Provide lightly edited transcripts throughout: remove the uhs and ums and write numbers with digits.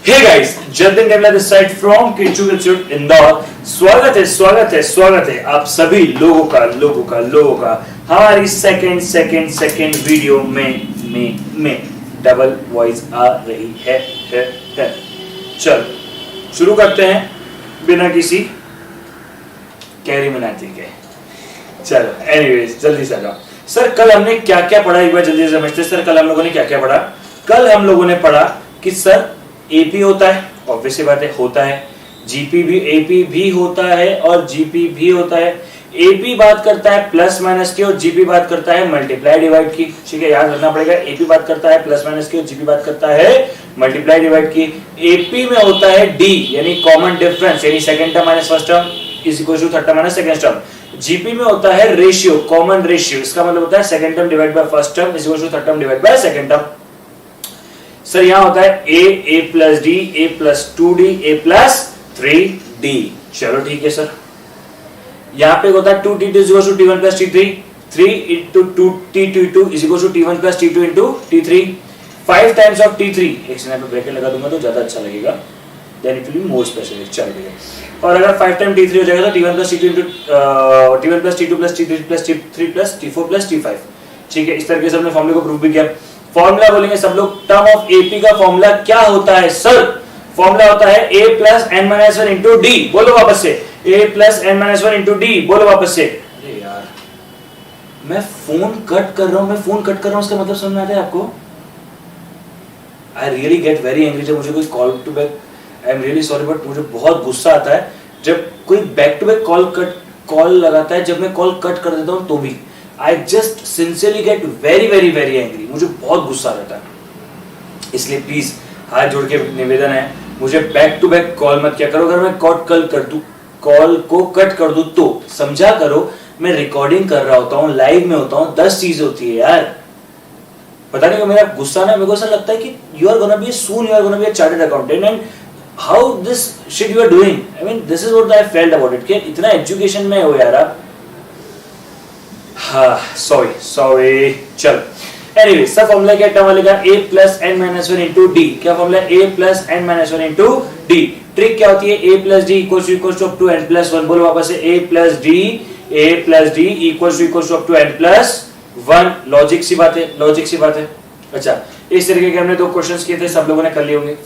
Hey guys, Jatin Demla this side from Kichu institute Indore. स्वागत है आप सभी लोगों का हमारी सेकंड वीडियो में डबल वॉइस आ रही है। चल शुरू करते हैं बिना किसी कैरी मनाती के। चलो एनीवेज जल्दी से जाओ। सर कल हमने क्या क्या पढ़ा, एक बार जल्दी से समझते। सर कल हम लोगों ने क्या क्या पढ़ा? कल हम लोगों ने पढ़ा कि सर एपी होता है, ऑब्वियस सी बात है होता है, जीपी भी, एपी भी होता है और जीपी भी होता है। एपी बात करता है प्लस माइनस की और जीपी बात करता है मल्टीप्लाई डिवाइड की। ठीक है, याद रखना पड़ेगा। एपी बात करता है प्लस माइनस की और जीपी बात करता है मल्टीप्लाई डिवाइड की। एपी में होता है डी यानी कॉमन डिफरेंस, यानी second term minus first term is equal to third term minus second term. GP में होता है रेशियो, कॉमन रेशियो, इसका मतलब होता है second term divide by first term is equal to third term divide by second term. Sir यहां होता है a plus d, a plus 2d, a plus 3d। चलो ठीक है सर। यहां पे होता है 2t2 is equal to t1 plus t3, 3 into 2t2 is equal to t1 plus t2 into t3, 5 times of t3। एक से पे ब्रैकेट लगा दूंगा तो ज्यादा अच्छा लगेगा, then it will be more specific. चलिए, और अगर 5 टाइम t3 हो जाएगा तो t1 plus t2 into t1 plus t2 plus t3 plus t3 plus t4 plus t5। ठीक है, इस तरीके से हमने फॉर्मूले को प्रूव भी किया। फॉर्मूला बोलेंगे सब लोग, टर्म ऑफ एपी का फॉर्मूला क्या होता है? सर फॉर्मूला होता है a plus n minus 1 into d। बोलो वापस से, a plus n minus 1 into d। बोलो वापस से। अरे यार मैं फोन कट कर रहा हूं, इसका मतलब समझ में आता है आपको? I really get very angry जब मुझे कोई call to back, I am really sorry but मुझे बहुत गुस्सा आता है जब कोई बैक टू बैक कॉल लगाता है। जब मैं कॉल कट कर देता हूं तो भी I just sincerely get very angry। मुझे बहुत गुस्सा रहता है, इसलिए प्लीज हाथ जोड़ के निवेदन है, मुझे बैक टू बैक कॉल मत किया करो। अगर मैं कॉल को कट कर दूं तो समझा करो मैं रिकॉर्डिंग कर रहा होता हूँ, लाइव में होता हूँ, 10 चीजें होती है यार। पता नहीं मेरा गुस्सा ना, मेरे को ऐसा लगता है कि you are gonna be a chartered accountant and how this shit you are doing, I mean this is what I felt about it कि इतना एजुकेशन में हो यार आप। सॉरी चल। एनीवे सर फॉर्मूला क्या टर्म वाले का? a plus n minus 1 into d। क्या formula? a plus n minus 1 into d। Trick क्या होती है? a plus d equals to up to n plus 1। बोलो वापस से, a plus d equals to up to n plus 1। Logic सी बात है। अच्छा, इस तरीके के हमने 2 क्वेश्चंस किए थे, सब लोगों ने कर लिए होंगे।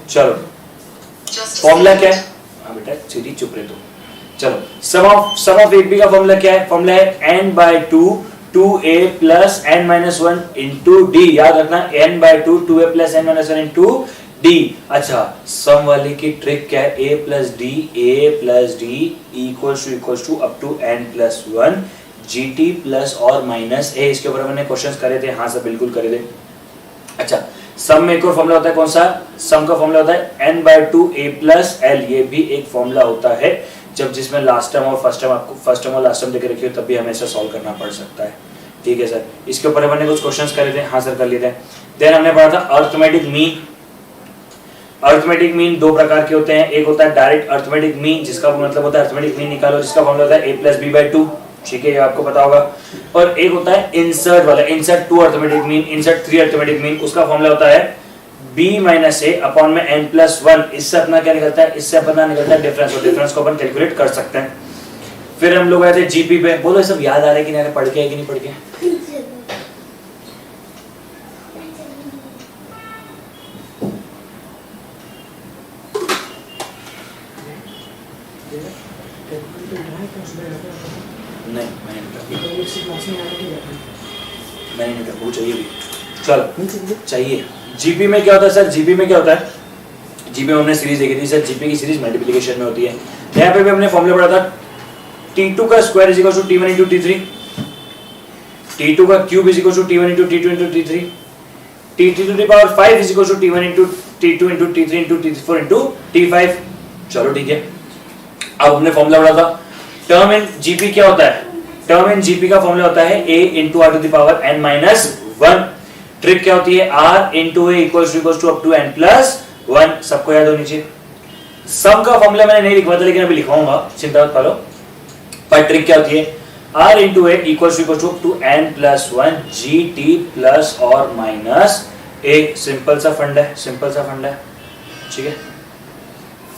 चलो फॉर्मूला क्या है? हाँ बेटा सीधी चुप रहे तो। चलो सम ऑफ एपी का फॉर्मूला क्या है? फॉर्मूला है n by 2 2a plus n minus 1 into d। याद रखना n by 2 2a plus n minus 1 into d। अच्छा, सम वाली की ट्रिक क्या है? a plus d equals to up to n plus 1 gt plus और minus a। इसके ऊपर मैंने क्वेश्चंस करे थे, हाँ सर बिल्कुल करे थे। अच्छा, सम में एक और फॉर्मूला होता है, कौन सा? सम का फॉर्मूला होता है n by 2 a plus l। ये भी एक फॉर्मूला होता है जब जिसमें लास्ट टर्म और फर्स्ट टर्म और लास्ट टर्म देके रखी हो तब भी हमें ऐसा सॉल्व करना पड़ सकता है। ठीक है सर, इसके ऊपर हमने कुछ क्वेश्चंस करे थे, हाँ सर कर लिए थे। देन हमने पढ़ा था अर्थमेटिक मीन 2 प्रकार के होते हैं। एक होता है डायरेक्ट अर्थमेटिक मीन, जिसका मतलब होता है अर्थमेटिक मीन निकालो, जिसका फॉर्मूला होता है a plus b by 2। ठीक है, ये आपको पता होगा। और एक होता है इंसर्ट वाला, insert 2 arithmetic mean, insert 3 arithmetic mean, उसका फॉर्मूला होता है b minus a अपॉन में n plus 1। इससे अपना क्या निकलता है? इससे अपना निकलता है डिफरेंस, और डिफरेंस को अपन कैलकुलेट कर सकते हैं। फिर हम लोग आए थे जीपी पे। बोलो सब याद आ रहा है कि नहीं? पढ़ के है कि नहीं पढ़ के? नहीं वो चाहिए भी। चलो चाहिए। जीपी में क्या होता है सर? जीपी में में हमने सीरीज देखी थी सर, जीपी की सीरीज मल्टीप्लिकेशन में होती है। यहाँ पे भी हमने फॉर्मूला पढ़ा था t2 का square is equal to t1 into t3, t2 का cube is equal to t1 into t2 into t3, t3 to the power 5 is equal to t1 into t2 into t3 into t4 into t5। चलो ठीक है, अब हमने formula पढ़ा था term in GP क्या होता है? टर्म इन जीपी का फॉर्मूला होता है a into r to the power n minus 1। Trick क्या होती है? r into a equals to up to n plus 1। सबको याद होनी चाहिए। सम का फॉर्मूला मैंने नहीं लिखवा था लेकिन अभी लिखवाऊंगा, चिंता मत करो। पर ट्रिक क्या होती है? r into a equals to up to n plus 1 gt plus और minus ए सिंपल सा फंड है, सिंपल सा फंड है, ठीक है।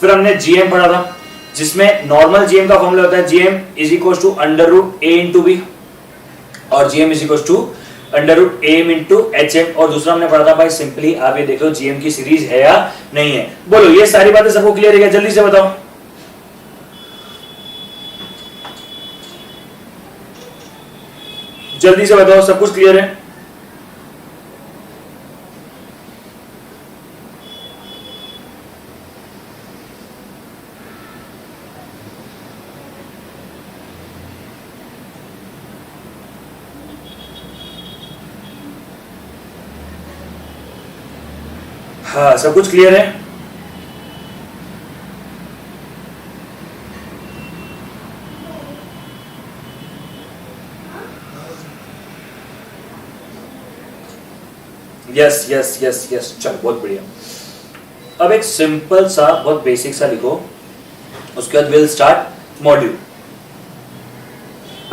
फिर हमने जीएम पढ़ा था, जिसमें नॉर्मल जीएम का फॉर्मूला होता है GM is equal to under root A into B और GM is equal to under root M into H M. और दूसरा हमने पढ़ा था भाई सिंपली आप ये देख लो जीएम की सीरीज है या नहीं है। बोलो ये सारी बातें सबको क्लियर है क्या? जल्दी से बताओ, जल्दी से बताओ, सब कुछ क्लियर है? हाँ सब कुछ क्लियर है? यस यस यस यस, चल बहुत बढ़िया। अब एक सिंपल सा बहुत बेसिक सा लिखो, उसके बाद विल स्टार्ट मॉड्यूल।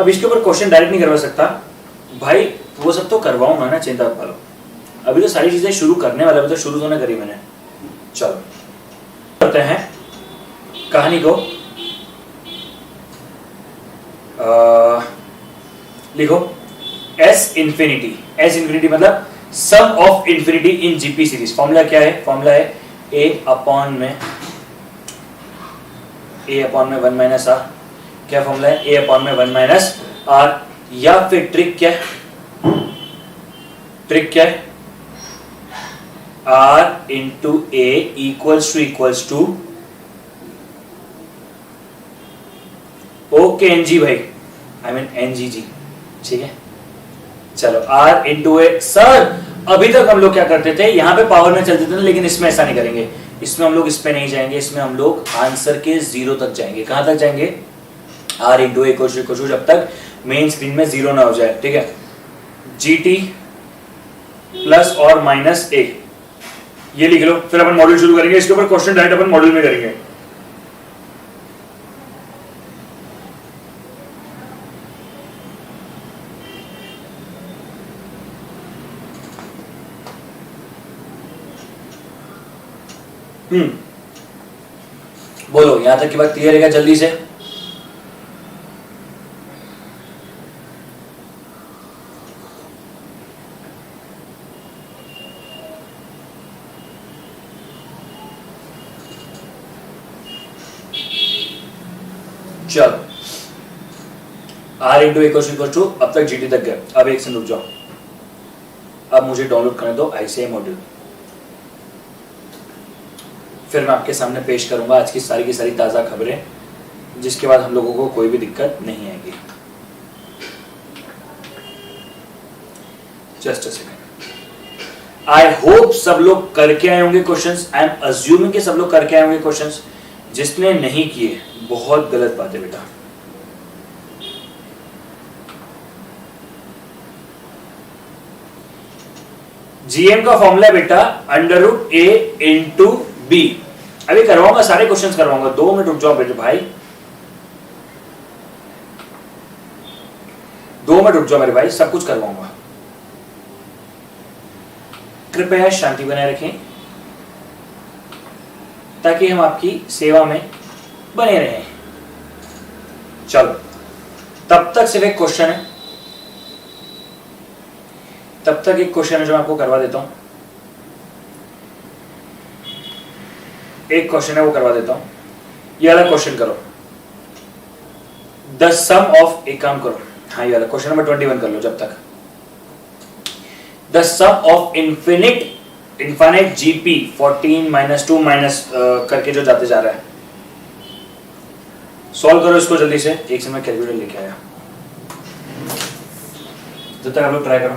अब इसके ऊपर क्वेश्चन डायरेक्ट नहीं करवा सकता भाई, वो सब तो करवाऊंगा ना, चिंता मत करो। अभी तो सारी चीजें शुरू करने वाला, तो शुरू तो ना करी मैंने। चलो करते हैं कहानी को। लिखो एस इंफिनिटी मतलब sum of infinity in GP series. Formula क्या है? फॉर्मूला है ए अपॉन में 1 माइनस आर। क्या फॉर्मूला है? ए अपॉन में 1 माइनस आर। या फिर ट्रिक क्या है? ट्रिक क्या है? R into a equals to okay एनजी भाई, आई मीन एनजी जी, ठीक है। चलो आर इंटू ए। सर अभी तक हम लोग क्या करते थे, यहां पे पावर में चलते थे ना, लेकिन इसमें ऐसा नहीं करेंगे। इसमें हम लोग इस पे नहीं जाएंगे, इसमें हम लोग आंसर के 0 तक जाएंगे। कहां तक जाएंगे? R into a equals to जब तक मेन स्क्रीन में 0 ना हो जाए, ठीक है। जीटी प्लस और माइनस ए, ये लिख लो। फिर अपन मॉड्यूल शुरू करेंगे, इसके ऊपर क्वेश्चन डायरेक्ट अपन मॉड्यूल में करेंगे। बोलो यहां तक की बात क्लियर है क्या? जल्दी से चलो आर इंटू इक्वल टू अब तक जीटी तक गए। अब एक से रुक जाओ, अब मुझे डाउनलोड करने दो आईसीआई मॉड्यूल। फिर मैं आपके सामने पेश करूंगा आज की सारी ताजा खबरें, जिसके बाद हम लोगों को कोई भी दिक्कत नहीं आएगी। Just a second. I hope सब लोग करके आए होंगे क्वेश्चंस। आई एम अज्यूमिंग कि सब लोग करके आए होंगे क्वेश्चंस। जिसने नहीं किए बहुत गलत बात है बेटा। जीएम का फॉर्मूला है बेटा under root A into B. अभी करवाऊंगा, सारे क्वेश्चंस करवाऊंगा। 2 मिनट रुक जाओ बेटे भाई, 2 मिनट रुक जाओ मेरे भाई, सब कुछ करवाऊंगा। कृपया शांति बनाए रखें ताकि हम आपकी सेवा में बने रहें। चलो तब तक सिर्फ एक क्वेश्चन है, तब तक एक क्वेश्चन है जो मैं आपको करवा देता हूं। एक क्वेश्चन है वो करवा देता हूं। ये वाला क्वेश्चन करो, द सम ऑफ, एक काम करो, हाँ ये वाला क्वेश्चन नंबर 21 कर लो जब तक। The sum of infinite GP 14 minus 2 minus करके जो जाते जा रहा है, सॉल्व करो इसको जल्दी से। एक से मैं कैलकुलेटर लेके आया, जब तक आप लोग ट्राई करो।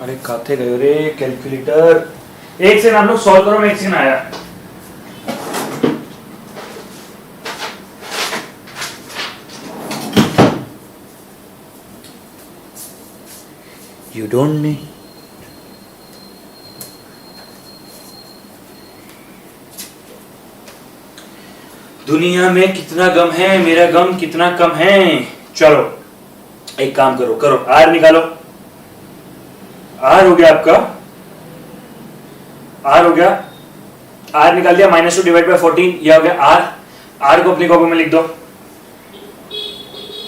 अरे काथे गए रे कैलकुलेटर। एक से आप लोग सॉल्व करो, मैं एक से आया। You don't need. दुनिया में कितना गम है, मेरा गम कितना कम है। चलो एक काम करो, करो आर निकालो। आर हो गया आपका, आर हो गया, आर निकाल दिया, -2 डिवाइड बाय 14, यह हो गया आर। आर को अपनी कॉपी में लिख दो,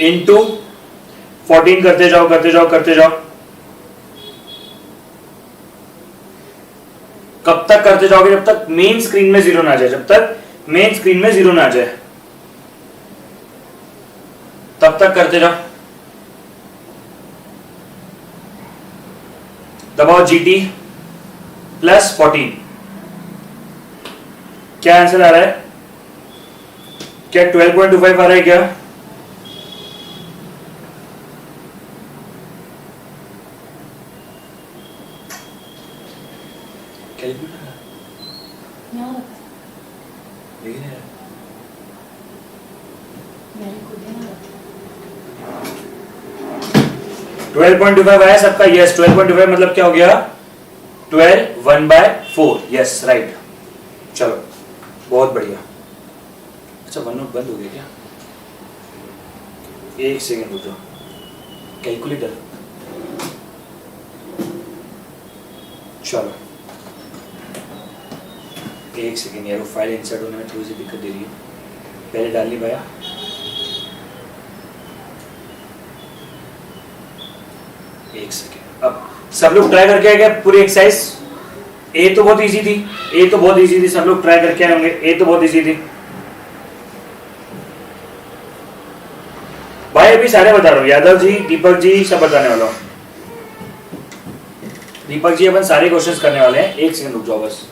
इनटू 14 करते जाओ करते जाओ करते जाओ। कब तक करते जाओगे? जब तक मेन स्क्रीन में 0 ना आ जाए, जब तक मेन स्क्रीन में 0 ना आ जाए तब तक करते जाओ। दबाओ GT प्लस 14। क्या आंसर आ रहा है? क्या 12.25 आ रहा है क्या? कैलकुलेटर 12.25 आया सबका? यस, 12.25 मतलब क्या हो गया? 12 1/4। यस राइट, चलो बहुत बढ़िया। अच्छा वन नोट बंद हो गया क्या? एक सेकेंड रुक जाओ, कैलकुलेटर। चलो एक सेकेंड यार, वो फाइल इंसर्ट होने में थोड़ी सी दिक्कत दे रही है, पहले डाल ली भैया। एक सेकेंड, अब सब लोग ट्राई करके आए क्या पूरी एक्सरसाइज? ए तो बहुत इजी थी, ए तो बहुत इजी थी, सब लोग ट्राई करके आए होंगे। ए तो बहुत इजी थी भाई, अभी सारे बता रहा हूँ। यादव जी, दीपक जी सब बताने वाला हूँ। दीपक जी अपन सारे क्वेश्चंस करने वाले हैं, एक सेकंड रुक जाओ बस।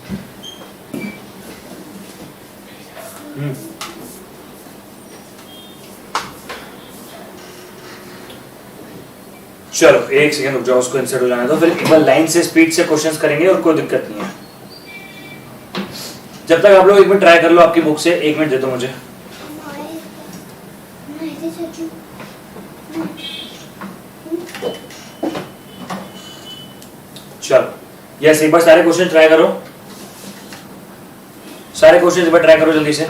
चलो एक सेकंड रुक जाओ, उसको इंसर्ट हो जाने दो, फिर एक बार लाइन से स्पीड से क्वेश्चंस करेंगे और कोई दिक्कत नहीं है। जब तक आप लोग एक मिनट ट्राई कर लो आपकी बुक से, 1 मिनट दे दो मुझे। चलो यस, एक बार सारे क्वेश्चन ट्राई करो, सारे क्वेश्चन एक बार ट्राई करो जल्दी से।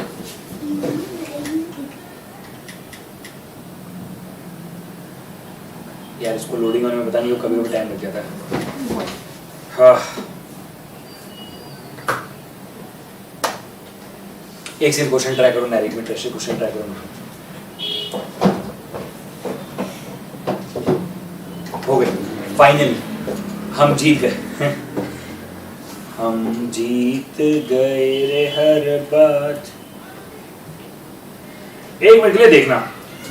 यार इसको लोडिंग होने में पता नहीं कभी टाइम लग जाता है। हाँ एक सेकंड, क्वेश्चन ट्राई करो, नैरेट में ट्रेस क्वेश्चन ट्राई करो। हो गए फाइनली, हम जीत गए। हम जीत गए रे हर बात। एक मिनट के लिए देखना,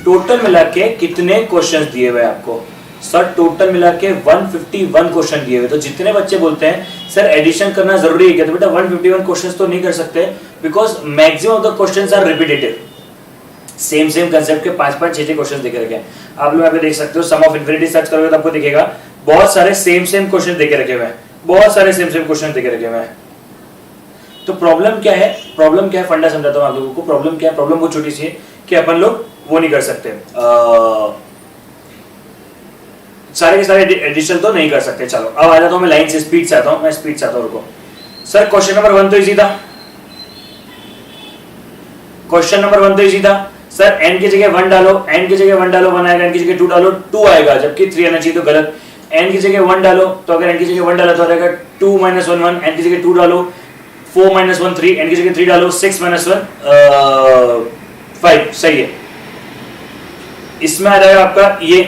टोटल मिला के कितने क्वेश्चंस दिए हुए आपको? सर टोटल मिला के 151 क्वेश्चन दिए हुए। तो जितने बच्चे बोलते हैं सर एडिशन करना जरूरी है क्या, तो बेटा 151 क्वेश्चंस तो नहीं कर सकते, because maximum of the questions are repetitive. Same concept के 5-5 6-6 क्वेश्चंस देखे रखे हैं। आप लोग यहाँ पे देख सकते हो, सम ऑफ इन्फिनिटी सर्च करोगे तो आपको दिखेगा बहुत सारे सेम क्वेश्चन देके रखे हुए हैं, बहुत सारे सेम क्वेश्चन देके रखे हुए हैं। तो प्रॉब्लम क्या है? प्रॉब्लम क्या है फंडा समझाता हूं आप लोगों को। प्रॉब्लम क्या है? प्रॉब्लम वो छोटी सी है कि अपन लोग वो नहीं कर सकते, सारे के सारे एडिशन तो नहीं कर सकते। चलो अब आ जाता हूं मैं लाइन से, स्पीड से आता हूं, मैं स्पीड से आता हूं। रुको सर, क्वेश्चन नंबर 1 तो इजी था, क्वेश्चन नंबर 1 तो इजी था सर। n की जगह 1 डालो, n की जगह 1 डालो 1 आएगा, n की जगह 2 डालो 2 आएगा, जबकि 3 आना चाहिए तो गलत। n की जगह 1 डालो, तो अगर n की जगह 1 डाला तो आएगा 2 - 1 1, n की जगह 2 डालो 4 - 1 3, n की जगह 3 डालो 6 - 1 5। सही है। इसमें आ जाएगा आपका ये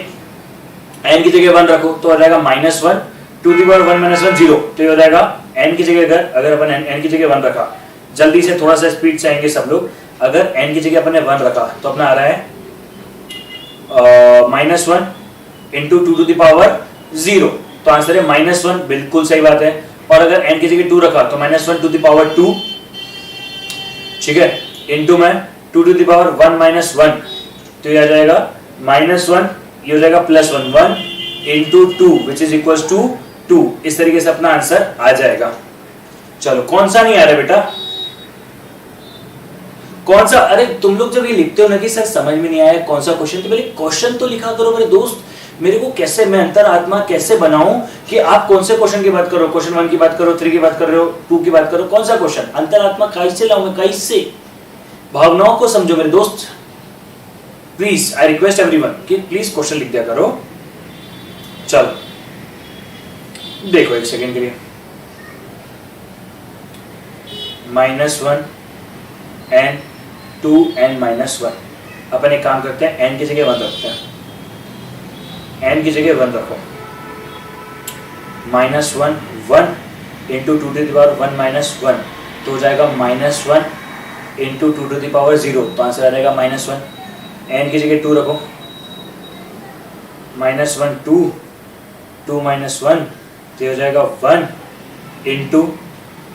n की जगह 1 रखो तो आ जाएगा -1 टू दी पावर 1 - 1 0, तो ये हो जाएगा n की जगह अगर अपन n की जगह 1 रखा, जल्दी से थोड़ा सा स्पीड से आएंगे सब लोग। अगर n की जगह अपन ने 1 रखा तो अपना आ रहा है -1 इंटू 2 टू दी पावर 0, तो आंसर है -1, बिल्कुल सही बात है। और अगर n की जगह 2 रखा तो -1 टू दी पावर 2, ठीक है, इंटू में 2 टू दी पावर 1 - 1, तो ये आ जाएगा -1, ये हो जाएगा +1 1 into 2 which is equal to 2। इस तरीके से अपना आंसर आ जाएगा। चलो कौन सा नहीं आ रहा बेटा, कौन सा? अरे तुम लोग जब ये लिखते हो ना कि सर समझ में नहीं आया कौन सा क्वेश्चन, तो पहले क्वेश्चन तो लिखा करो मेरे दोस्त। मेरे को कैसे, मैं अंतरात्मा कैसे बनाऊं कि आप कौन से क्वेश्चन की बात करो? क्वेश्चन 1 की बात करो, 3 की बात कर रहे हो, 2 की बात करो, कौन सा क्वेश्चन? अंतरात्मा कैसे लाऊंगा, कैसे? भावनाओं को समझो मेरे दोस्त। प्लीज आई रिक्वेस्ट एवरीवन कि प्लीज क्वेश्चन लिख दिया करो। चलो देखो एक सेकेंड के लिए, -1 n 2n -1। अपन एक काम करते हैं, n की जगह 1 रखते हैं, n की जगह 1 रखो। -1 1 इंटू 2 टू द पावर 1 -1 तो हो जाएगा -1 इंटू 2 टू द पावर 0, तो आंसर आ जाएगा -1। n की जगह 2 रखो, -1 2 2 -1 तो हो जाएगा 1 इंटू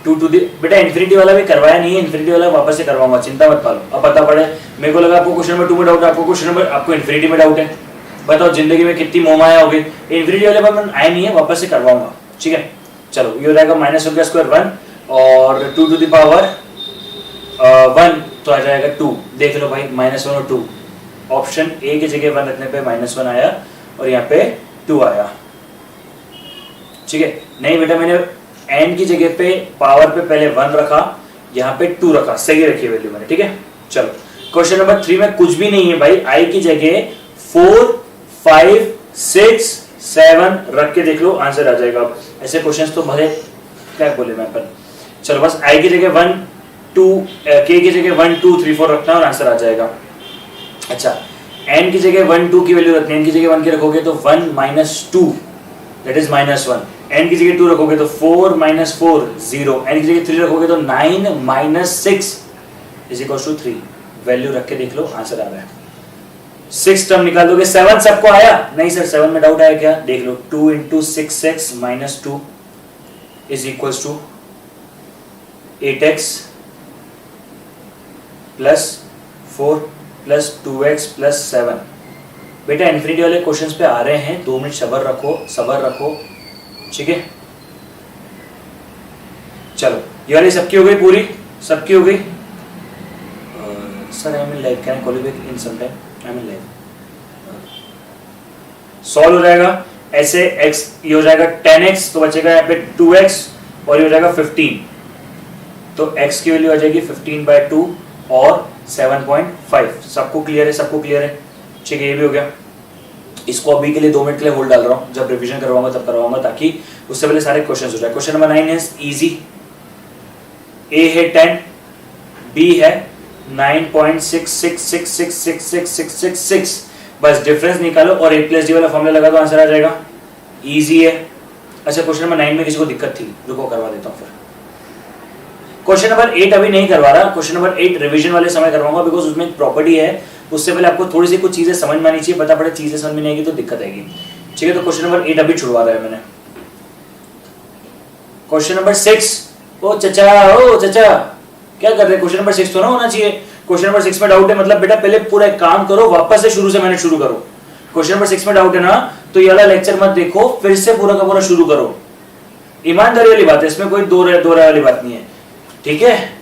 2 टू दी। बेटा इन्फिनिटी वाला भी करवाया नहीं है, इन्फिनिटी वाला वापस से करवाऊंगा, चिंता मत पालो। अब पता पड़े, मेरे को लगा आपको क्वेश्चन नंबर 2 में डाउट है, आपको इन्फिनिटी में डाउट है। बताओ जिंदगी में कितनी मोहमाया हो गई। इन्फिनिटी वाले पर मैं आया नहीं है, वापस से करवाऊंगा, ठीक है। चलो ये हो जाएगा -1 का स्क्वायर 1 और 2 टू द पावर 1 तो आ जाएगा 2। देख लो भाई -1 और 2, ऑप्शन ए की जगह 1 रखने पे -1 आया और यहाँ पे 2 आया, ठीक है। नहीं बेटा मैंने n की जगह पे पावर पे पहले 1 रखा, यहाँ पे 2 रखा, सही रखी वैल्यू मैंने, ठीक है। चलो क्वेश्चन नंबर 3 में कुछ भी नहीं है भाई, i की जगह 4 5 6 7 रख के देख लो, आंसर आ जाएगा। ऐसे क्वेश्चंस तो भले क्या बोले मैं अपन। चलो बस i की जगह 1 2 k की जगह 1 2 3 4 रखना और आंसर आ जाएगा। अच्छा n की जगह 1 2 की वैल्यू रखनी है, n की जगह 1 की रखोगे तो 1 -2 दैट इज -1। n की जगह 2 रखोगे तो 4 -4 0, n की जगह 3 रखोगे तो 9 -6 इज इक्वल टू 3। वैल्यू रख के देख लो, आंसर आ रहा है। 6 टर्म निकाल दोगे। 7 सबको आया? नहीं सर 7 में डाउट आया क्या? देख लो 2 into 6x -2 is equal to 8x plus 4 plus 2x plus 7। बेटा इन्फिनिटी वाले क्वेश्चंस पे आ रहे हैं, 2 मिनट सबर रखो, ठीक है। चलो ये वाली सबकी हो गई, पूरी सबकी हो गई। Sir I am in live, can I call you back in some time? I am in live. Solve हो जाएगा ऐसे, x ये हो जाएगा 10x तो बचेगा यहाँ पे 2x और ये हो जाएगा 15, तो x की वैल्यू आ जाएगी 15/2 और 7.5। सबको क्लियर है? सबको क्लियर है, ठीक है। ये भी हो गया। इसको अभी के लिए 2 मिनट के लिए होल्ड डाल रहा हूँ, जब रिवीजन करवाऊंगा तब करवाऊंगा, ताकि उससे पहले सारे क्वेश्चंस हो जाए। क्वेश्चन नंबर 9 है इजी, ए है 10, बी है 9.66666666, बस डिफरेंस निकालो और a प्लस डी वाला फॉर्मूला लगा दो, आंसर आ जाएगा। इजी है। अच्छा क्वेश्चन नंबर 9 में किसी को दिक्कत थी, रुको करवा देता हूँ फिर। क्वेश्चन नंबर 8 अभी नहीं करवा रहा, क्वेश्चन नंबर 8 रिवीजन वाले समय करवाऊंगा, बिकॉज उसमें एक प्रॉपर्टी है, उससे पहले आपको थोड़ी सी कुछ चीजें समझ में आनी चाहिए, पता पड़े चीजें समझ में नहीं आएगी तो दिक्कत आएगी, ठीक है। तो क्वेश्चन नंबर 8 अभी छुड़वा रहा है मैंने। क्वेश्चन नंबर 6, ओ चचा क्या कर रहे हैं? क्वेश्चन नंबर 6 तो ना होना चाहिए। क्वेश्चन नंबर 6 में डाउट है, मतलब बेटा पहले पूरा एक काम करो, वापस से शुरू से मैंने शुरू करो। क्वेश्चन नंबर 6 में डाउट है ना, तो ये वाला लेक्चर मत देखो, फिर से पूरा का पूरा शुरू करो। ईमानदारी वाली बात है, इसमें कोई दो राय वाली बात नहीं है, ठीक है।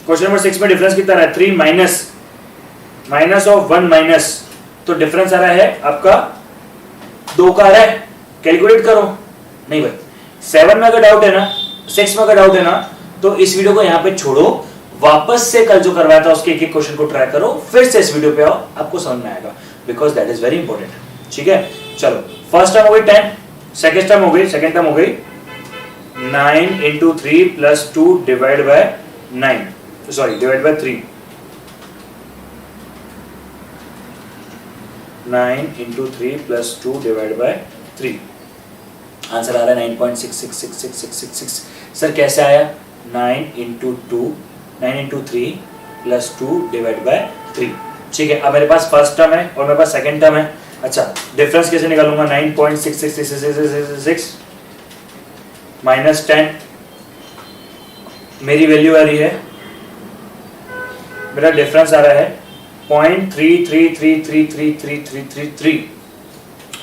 क्वेश्चन नंबर 6 में डिफरेंस कितना है? 3 माइनस ऑफ 1 माइनस, तो डिफरेंस आ रहा है आपका 2 का आ रहा है, कैलकुलेट करो। नहीं भाई 7 में अगर डाउट है ना, 6 में अगर डाउट है ना, तो इस वीडियो को यहाँ पे छोड़ो, वापस से कल जो करवाया था उसके एक क्वेश्चन को ट्राई करो, फिर से इस वीडियो पे आओ, आपको समझ में आएगा, because that is very important, ठीक है। चलो फर्स्ट टर्म हो गई 10, सेकेंड टर्म हो गई 9 into 3 plus 2 divide by 3। 9 into 3 plus 2 divide by 3, answer आ रहा है 9.666666। सर कैसे आया? 9 इंटू 3 प्लस 2 डिवाइड बाय 3, ठीक है। अब मेरे पास फर्स्ट टर्म है और मेरे पास सेकंड टर्म है। अच्छा डिफरेंस कैसे निकालूंगा? 9.6666 माइनस 10, मेरी वैल्यू आ रही है, मेरा डिफरेंस आ रहा है 0.33333333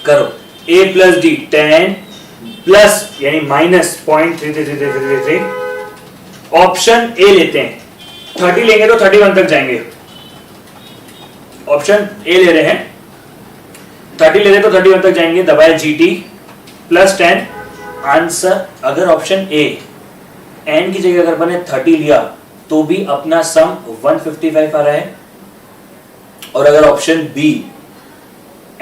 करो। a प्लस डी 10 प्लस यानी माइनस 0.333333, ऑप्शन ए लेते हैं, 30 लेंगे तो 31 तक जाएंगे। ऑप्शन ए ले रहे हैं, 30 ले रहे तो 31 तक जाएंगे, दबाए GT प्लस 10। आंसर अगर ऑप्शन ए n की जगह अगर मैंने 30 लिया तो भी अपना सम 155 आ रहा है। और अगर ऑप्शन बी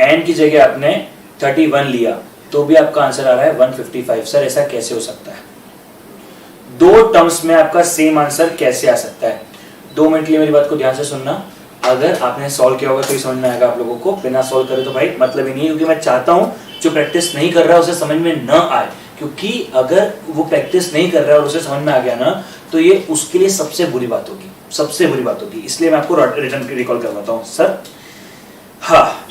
एन की जगह आपने 31 लिया तो भी आपका आंसर आ रहा है 155। सर ऐसा कैसे हो सकता है? दो टर्म्स में आपका सेम आंसर कैसे आ सकता है? 2 मिनट के लिए मेरी बात को ध्यान से सुनना। अगर आपने सॉल्व किया होगा तो ही समझ में आएगा आप लोगों को, बिना सॉल्व करे तो भाई मतलब ही नहीं है, क्योंकि मैं चाहता हूं जो प्रैक्टिस नहीं कर रहा है उसे समझ में न आए, क्योंकि अगर वो प्रैक्टिस नहीं कर रहा है और उसे समझ में आ गया ना तो ये उसके लिए सबसे बुरी बात होगी, सबसे बुरी बात होगी। इसलिए मैं आपको रिटर्न रिकॉल करवाता हूं। सर हाँ,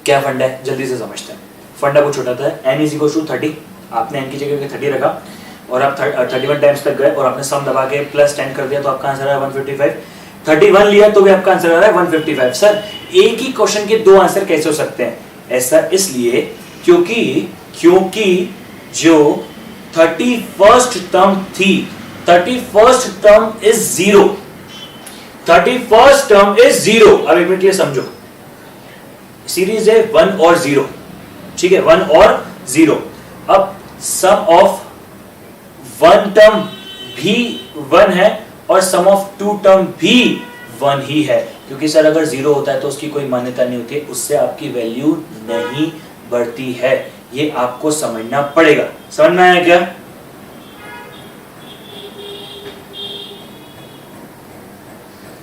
क्या फंडा है जल्दी से समझते हैं। फंडा कुछ छोटा था, n इज इक्वल टू 30, आपने n की जगह 30 रखा और आप 31 टाइम्स तक गए और आपने सम दबा के प्लस 10 कर दिया तो आपका आंसर आया 155। 31 लिया तो भी आपका आंसर आ रहा है 155। सर एक ही क्वेश्चन के दो आंसर कैसे हो सकते हैं? ऐसा इसलिए क्योंकि जो 31st टर्म थी, 31st term is 0, 31st term is 0। अब एक मिनट ये समझो, सीरीज है 1 और 0, ठीक है, 1 और 0। अब सम ऑफ 1 टर्म भी 1 है और सम ऑफ 2 टर्म भी 1 ही है, क्योंकि सर अगर 0 होता है तो उसकी कोई मान्यता नहीं होती, उससे आपकी वैल्यू नहीं बढ़ती है। ये आपको समझना पड़ेगा। समझ में आया क्या?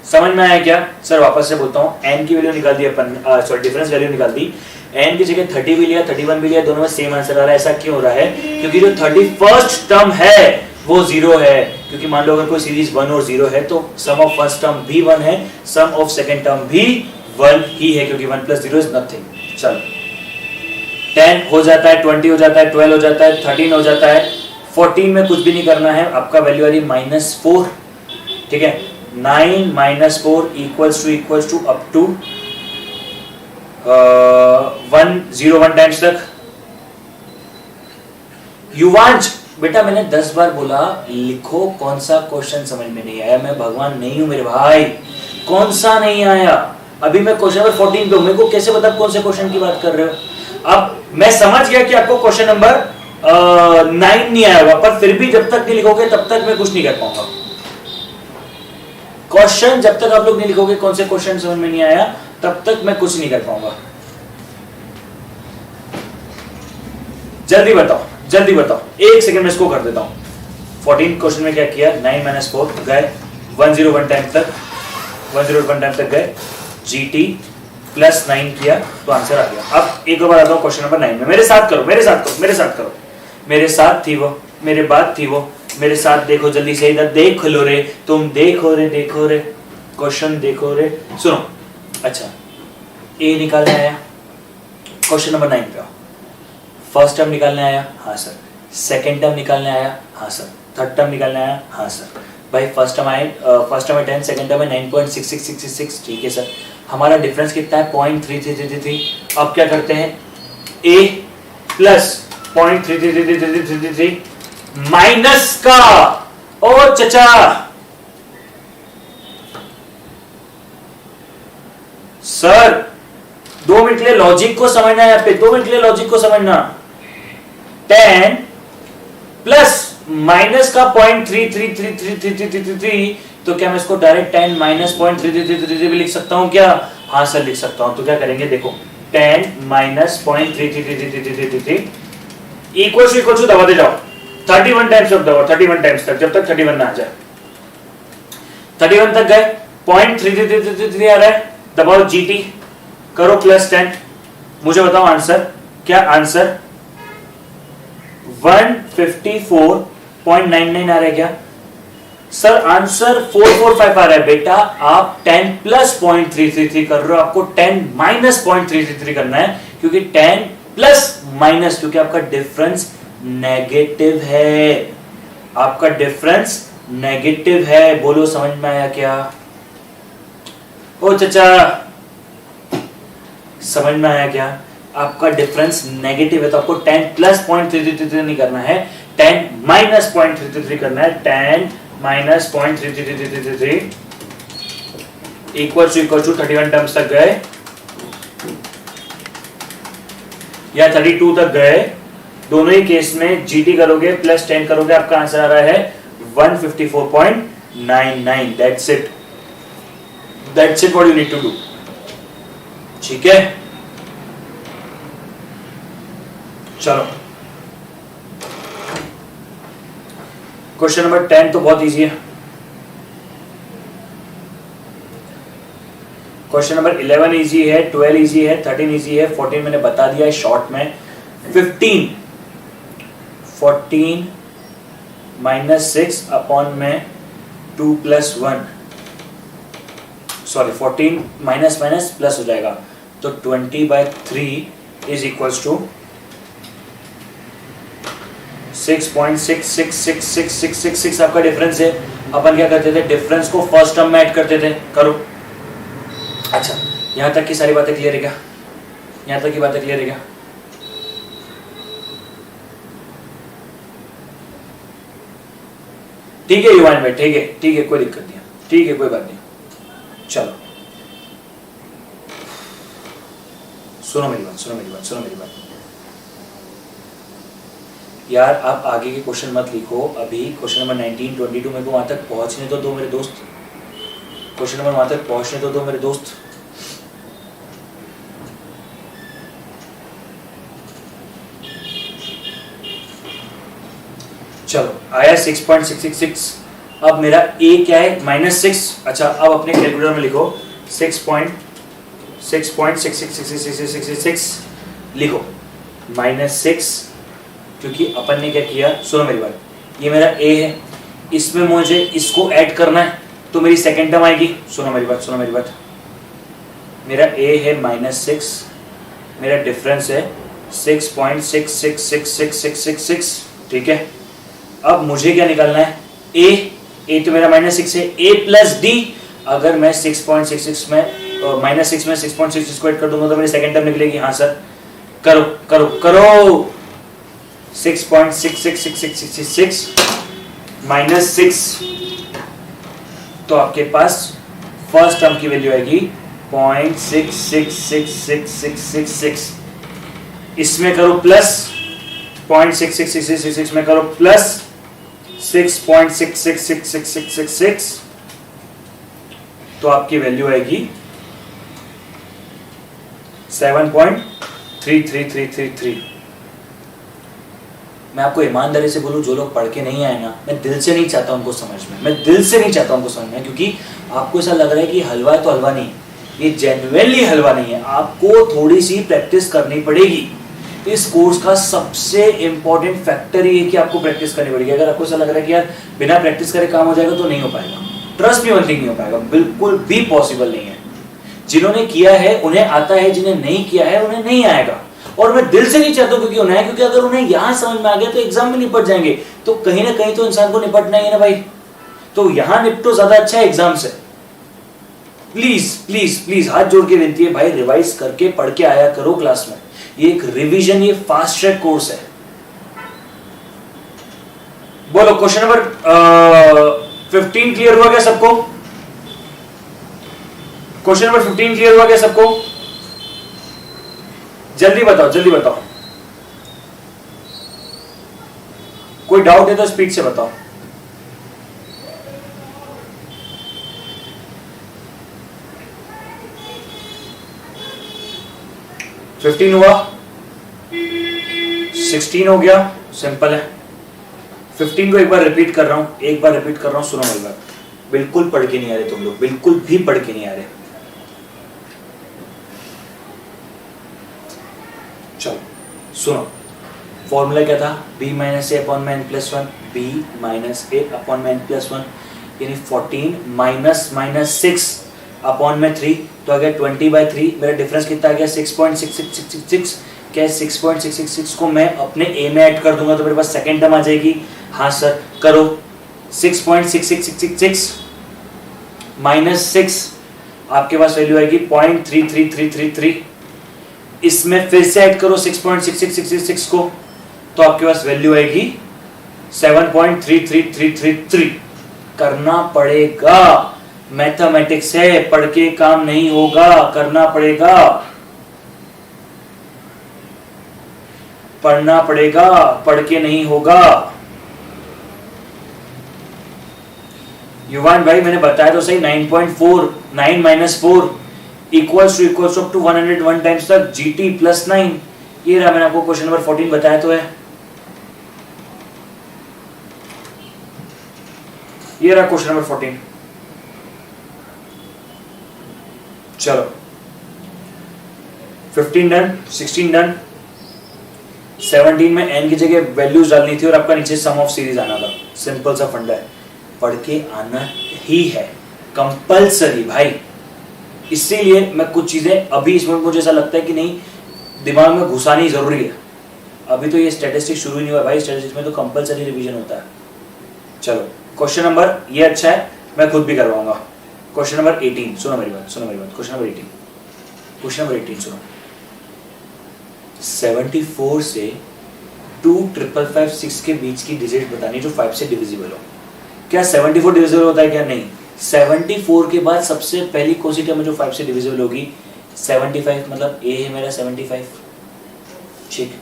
समझ में आया क्या? सर वापस से बोलता हूं, n की वैल्यू निकाल दी अपन, सॉरी डिफरेंस वैल्यू निकाल दी, n की जगह 30 भी लिया 31 भी लिया, दोनों में सेम आंसर आ रहा है। ऐसा क्यों हो रहा है? क्योंकि जो 31st टर्म है वो 0 है, क्योंकि मान लो अगर कोई सीरीज 1 और 0 है तो सम ऑफ फर्स्ट टर्म भी 1 है, सम ऑफ सेकंड टर्म भी 1 ही है, क्योंकि 1 + 0 इज नथिंग। चलो 10 हो जाता है, 20 हो जाता है, 12 हो जाता है, 13 हो जाता है, 14 में कुछ भी नहीं करना है, आपका वैल्यू आ रही -4, ठीक है। 9 - 4 equals to up to 101 times तक। युवांश बेटा मैंने 10 बार बोला लिखो, कौन सा क्वेश्चन समझ में नहीं आया? मैं भगवान नहीं हूं मेरे भाई, कौन सा नहीं आया? अभी मैं क्वेश्चन नंबर 14 पे हूं, मेरे को कैसे पता कौन से क्वेश्चन की बात कर रहे हो? अब मैं समझ गया कि आपको क्वेश्चन नंबर 9 नहीं आया होगा, पर फिर भी जब तक नहीं लिखोगे तब तक मैं कुछ नहीं कर पाऊंगा। क्वेश्चन जब तक आप लोग नहीं लिखोगे कौन से क्वेश्चन समझ में नहीं आया तब तक मैं कुछ नहीं कर पाऊंगा। जल्दी बताओ, जल्दी बताओ, 1 सेकंड में इसको कर देता हूं। 14 क्वेश्चन में क्या किया? 9 - 4 गए 101 टाइम तक, 101 टाइम तक गए, GT + 9 किया तो आंसर आ गया। अब एक बार आता हूं क्वेश्चन नंबर 9 में, मेरे साथ करो, मेरे साथ करो, मेरे साथ करो, मेरे साथ थी वो, मेरे बाद थी वो, मेरे साथ देखो जल्दी से, इधर देख लो रे, तुम देखो रे, देखो रे, क्वेश्चन देखो रे, सुनो। अच्छा ए निकालने आया, क्वेश्चन नंबर 9 पे आओ। फर्स्ट टर्म निकालने आया? हाँ सर। सेकंड टर्म निकालने आया? हाँ सर। थर्ड टर्म निकालने आया? हाँ सर। भाई फर्स्ट टर्म है 10, सेकंड टर्म है 9.6666, ठीक है सर। हमारा डिफरेंस कितना है? 0.3333। अब क्या करते हैं? a प्लस 0.3333 माइनस का, ओ चचा सर 2 मिनट के लिए लॉजिक को समझना है, यहाँ पे 2 मिनट के लिए लॉजिक को समझना। 10 प्लस माइनस का 0.333333, तो क्या मैं इसको डायरेक्ट 10 माइनस 0.3333 भी लिख सकता हूं क्या? हाँ सर लिख सकता हूं। तो क्या करेंगे? देखो 10 माइनस 0.333333 इक्वल टू दबाते जाओ 31 टाइम्स तक दबाओ, 31 टाइम्स तक, जब तक 31 ना आ जाए। 31 तक गए, 0.3333 आ रहा है, दबाओ GT करो +10, मुझे बताओ आंसर क्या? आंसर 154.99 आ रहा है क्या सर? आंसर 445 आ रहा है बेटा। आप 10 प्लस 0.333 कर रहे हो, आपको 10 माइनस 0.333 करना है, क्योंकि 10 प्लस माइनस, क्योंकि आपका डिफरेंस नेगेटिव है, आपका डिफरेंस नेगेटिव है। बोलो समझ में आया क्या? ओ चचा समझ में आया क्या? आपका डिफरेंस नेगेटिव है तो आपको 10 प्लस 0.333 नहीं करना है, 10 माइनस 0.333 करना है। 10 माइनस 0.333 इक्वल टू 31 टर्म्स तक गए या 32 तक गए, दोनों ही केस में GT करोगे +10 करोगे, आपका आंसर आ रहा है 154.99। 99. That's it. That's it what you need to do. ठीक है, चलो क्वेश्चन नंबर 10 तो बहुत इजी है. क्वेश्चन नंबर 11 इजी है, 12 इजी है, 13 इजी है, 14 मैंने बता दिया है शॉर्ट में. 14 माइनस 6 अपॉन में 2 plus 1, sorry 14 minus minus plus हो जाएगा तो 20/3 इज इक्वल्स टू 6.666666 आपका डिफरेंस है. अपन क्या करते थे, डिफरेंस को फर्स्ट टर्म में ऐड करते थे. करो. अच्छा, यहां तक की सारी बातें क्लियर है क्या? यहां तक की बातें क्लियर है क्या? ठीक है युवान भाई, ठीक है ठीक है, कोई दिक्कत नहीं, ठीक है कोई बात नहीं. चलो सुनो मेरी बात, सुनो मेरी बात, सुनो मेरी बात यार. आप आगे के क्वेश्चन मत लिखो अभी. क्वेश्चन नंबर 19, 22 मेरे को वहां तक पहुंचने तो दो मेरे दोस्त. क्वेश्चन नंबर वहां तक पहुंचने तो दो मेरे दोस्त. चलो आया 6.666. अब मेरा a क्या है, -6. अच्छा अब अपने कैलकुलेटर में लिखो 6.6666666 लिखो -6, क्योंकि अपन ने क्या किया, सुनो मेरी बात, ये मेरा a है, इसमें मुझे इसको ऐड करना है तो मेरी सेकेंड टर्म आएगी. सुनो मेरी बात, सुनो मेरी बात. मेरा a है -6, मेरा डिफरेंस है 6.6666666. ठीक है, अब मुझे क्या निकालना है, a तो मेरा -6 है, a प्लस d. अगर मैं 6.66 में -6 में 6.66 को ऐड कर दूंगा तो मेरी सेकेंड टर्म निकलेगी. हाँ सर, करो करो करो. 6.66666 -6 तो आपके पास फर्स्ट टर्म की वैल्यू आएगी 0.666666. इसमें करो प्लस 0.666666 में करो प्लस 6.666666 तो आपकी वैल्यू आएगी 7.33333. मैं आपको ईमानदारी से बोलूं, जो लोग पढ़ के नहीं आए ना, मैं दिल से नहीं चाहता उनको समझ में, मैं दिल से नहीं चाहता उनको समझ में, क्योंकि आपको ऐसा लग रहा है कि हलवा है तो हलवा नहीं, ये जेन्युइनली हलवा नहीं है. आपको थोड़ी सी प्रैक्टिस करनी पड़ेगी. इस कोर्स का सबसे इंपॉर्टेंट फैक्टर ये है कि आपको प्रैक्टिस करनी पड़ेगी. अगर आपको ऐसा लग रहा है कि यार बिना प्रैक्टिस करे काम हो जाएगा तो नहीं हो पाएगा. ट्रस्ट मी, वन थिंग, नहीं हो पाएगा, बिल्कुल भी पॉसिबल नहीं है. जिन्होंने किया है उन्हें आता है, जिन्हें नहीं किया है उन्हें नहीं आएगा. और मैं दिल से नहीं चाहता हूं क्योंकि उन्हें है, क्योंकि अगर उन्हें यहां समझ में आ गया तो एग्जाम में निपट जाएंगे. तो कहीं ना कहीं तो इंसान को निपटना ही है ना भाई. तो यहां निपटो, ज्यादा अच्छा है एग्जाम से. प्लीज प्लीज प्लीज हाथ जोड़ के विनती है भाई, रिवाइज करके पढ़ के आया करो क्लास में. ये एक रिवीजन, ये फास्ट ट्रैक कोर्स है. बोलो क्वेश्चन नंबर 15 क्लियर हुआ क्या सबको? क्वेश्चन नंबर 15 क्लियर हुआ क्या सबको? जल्दी बताओ, जल्दी बताओ. कोई डाउट है तो स्पीड से बताओ. $15 हुआ, 16 हो गया, सिंपल है. 15 को एक बार रिपीट कर रहा हूं, एक बार रिपीट कर रहा हूं, सुनो मेरी बात. बिल्कुल पढ़ के नहीं आ रहे तुम लोग, बिल्कुल भी पढ़ के नहीं आ रहे. चलो सुनो, फॉर्मूला क्या था, b माइनस ए अपॉन में n प्लस 1, b माइनस ए अपॉन में n प्लस 1, यानी 14 माइनस माइनस 6 अपॉन में 3 तो आ गया 20/3. मेरा डिफरेंस कितना आ गया 6.6666. क्या 6.666 को मैं अपने a में ऐड कर दूंगा तो मेरे पास सेकेंड टर्म आ जाएगी. हाँ सर करो. 6.66666 माइनस 6 आपके पास वैल्यू आएगी 0.33333. इसमें फिर से ऐड करो 6.66666 को तो आपके पास वैल्यू आएगी 7.33333. करना पड़ेगा, मैथमेटिक्स है, पढ़ के काम नहीं होगा, करना पड़ेगा, पढ़ना पड़ेगा, पढ़ के नहीं होगा. युवान भाई मैंने बताया तो सही, 9.4 9 minus 4 equals to up to 101 times तक GT प्लस 9। ये रहा, मैंने आपको क्वेश्चन नंबर 14 बताया तो है। ये रहा क्वेश्चन नंबर 14। चलो 15 डन, 16 डन। 17 में n की जगह वैल्यूज डालनी थी और आपका नीचे सम ऑफ सीरीज आना था। सिंपल सा फंडा है, पढ़ के आना ही है, कंपल्सरी भाई। इसीलिए मैं कुछ चीजें अभी इसमें मुझे ऐसा लगता है कि नहीं दिमाग में घुसानी जरूरी है। अभी तो ये स्टैटिस्टिक्स शुरू ही नहीं हुआ भाई, स्टैटिस्टिक्स में तो कंपल्सरी रिवीजन होता है। चलो क्वेश्चन नंबर, ये अच्छा है, मैं खुद भी करवाऊंगा। क्वेश्चन नंबर 18, सुनो मेरी बात। क्वेश्चन नंबर 18 सुनो। 74 से 2556 के बीच की डिजिट बतानी जो 5 से डिविजिबल हो। क्या 74 डिविजिबल होता है क्या? नहीं। 74 के बाद सबसे पहली कौन सी टर्म है जो 5 से डिविजिबल होगी? 75, मतलब ए है मेरा 75। ठीक,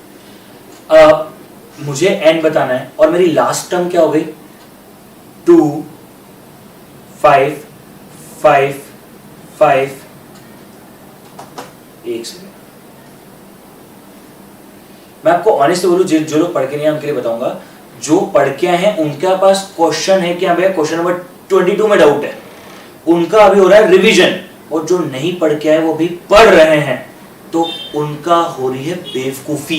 मुझे n बताना है और मेरी लास्ट टर्म क्या हो गई? 2 5 5 5। एक सेकंड, मैं आपको ऑनेस्टली बोलूं, जो लोग पढ़ के नहीं है उनके लिए बताऊंगा। जो पढ़ के आए हैं उनके पास क्वेश्चन है क्या भैया? क्वेश्चन नंबर 22 में डाउट है, उनका अभी हो रहा है रिवीजन। और जो नहीं पढ़ के आए वो भी पढ़ रहे हैं, तो उनका हो रही है बेवकूफी।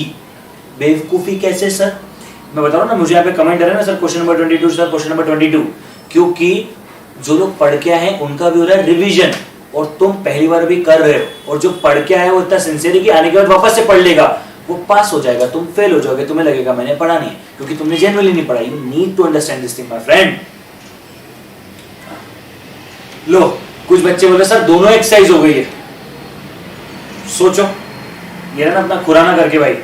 बेवकूफी कैसे सर? मैं बता रहा हूं ना, मुझे यहाँ पे कमेंट कर रहे हैं ना sir question number 22 sir, question number 22, क्योंकि जो लोग पढ़ के आए हैं उनका भी हो रहा है रिवीजन और तुम पहली बार भी कर रहे हो। और जो पढ़ के आया वो इतना सिंसियर है कि आने के बाद वापस से पढ़ लेगा, वो पास हो जाएगा, तुम फेल हो जाओगे। तुम्हें लगेगा मैंने पढ़ा नहीं, क्योंकि तुमने जेन्युइनली नहीं पढ़ा। You need to understand this thing my friend. लो कुछ बच्चे बोले सर दोनों एक्सरसाइज हो गई है। सोचो, ये ना अपना खुराना करके भाई।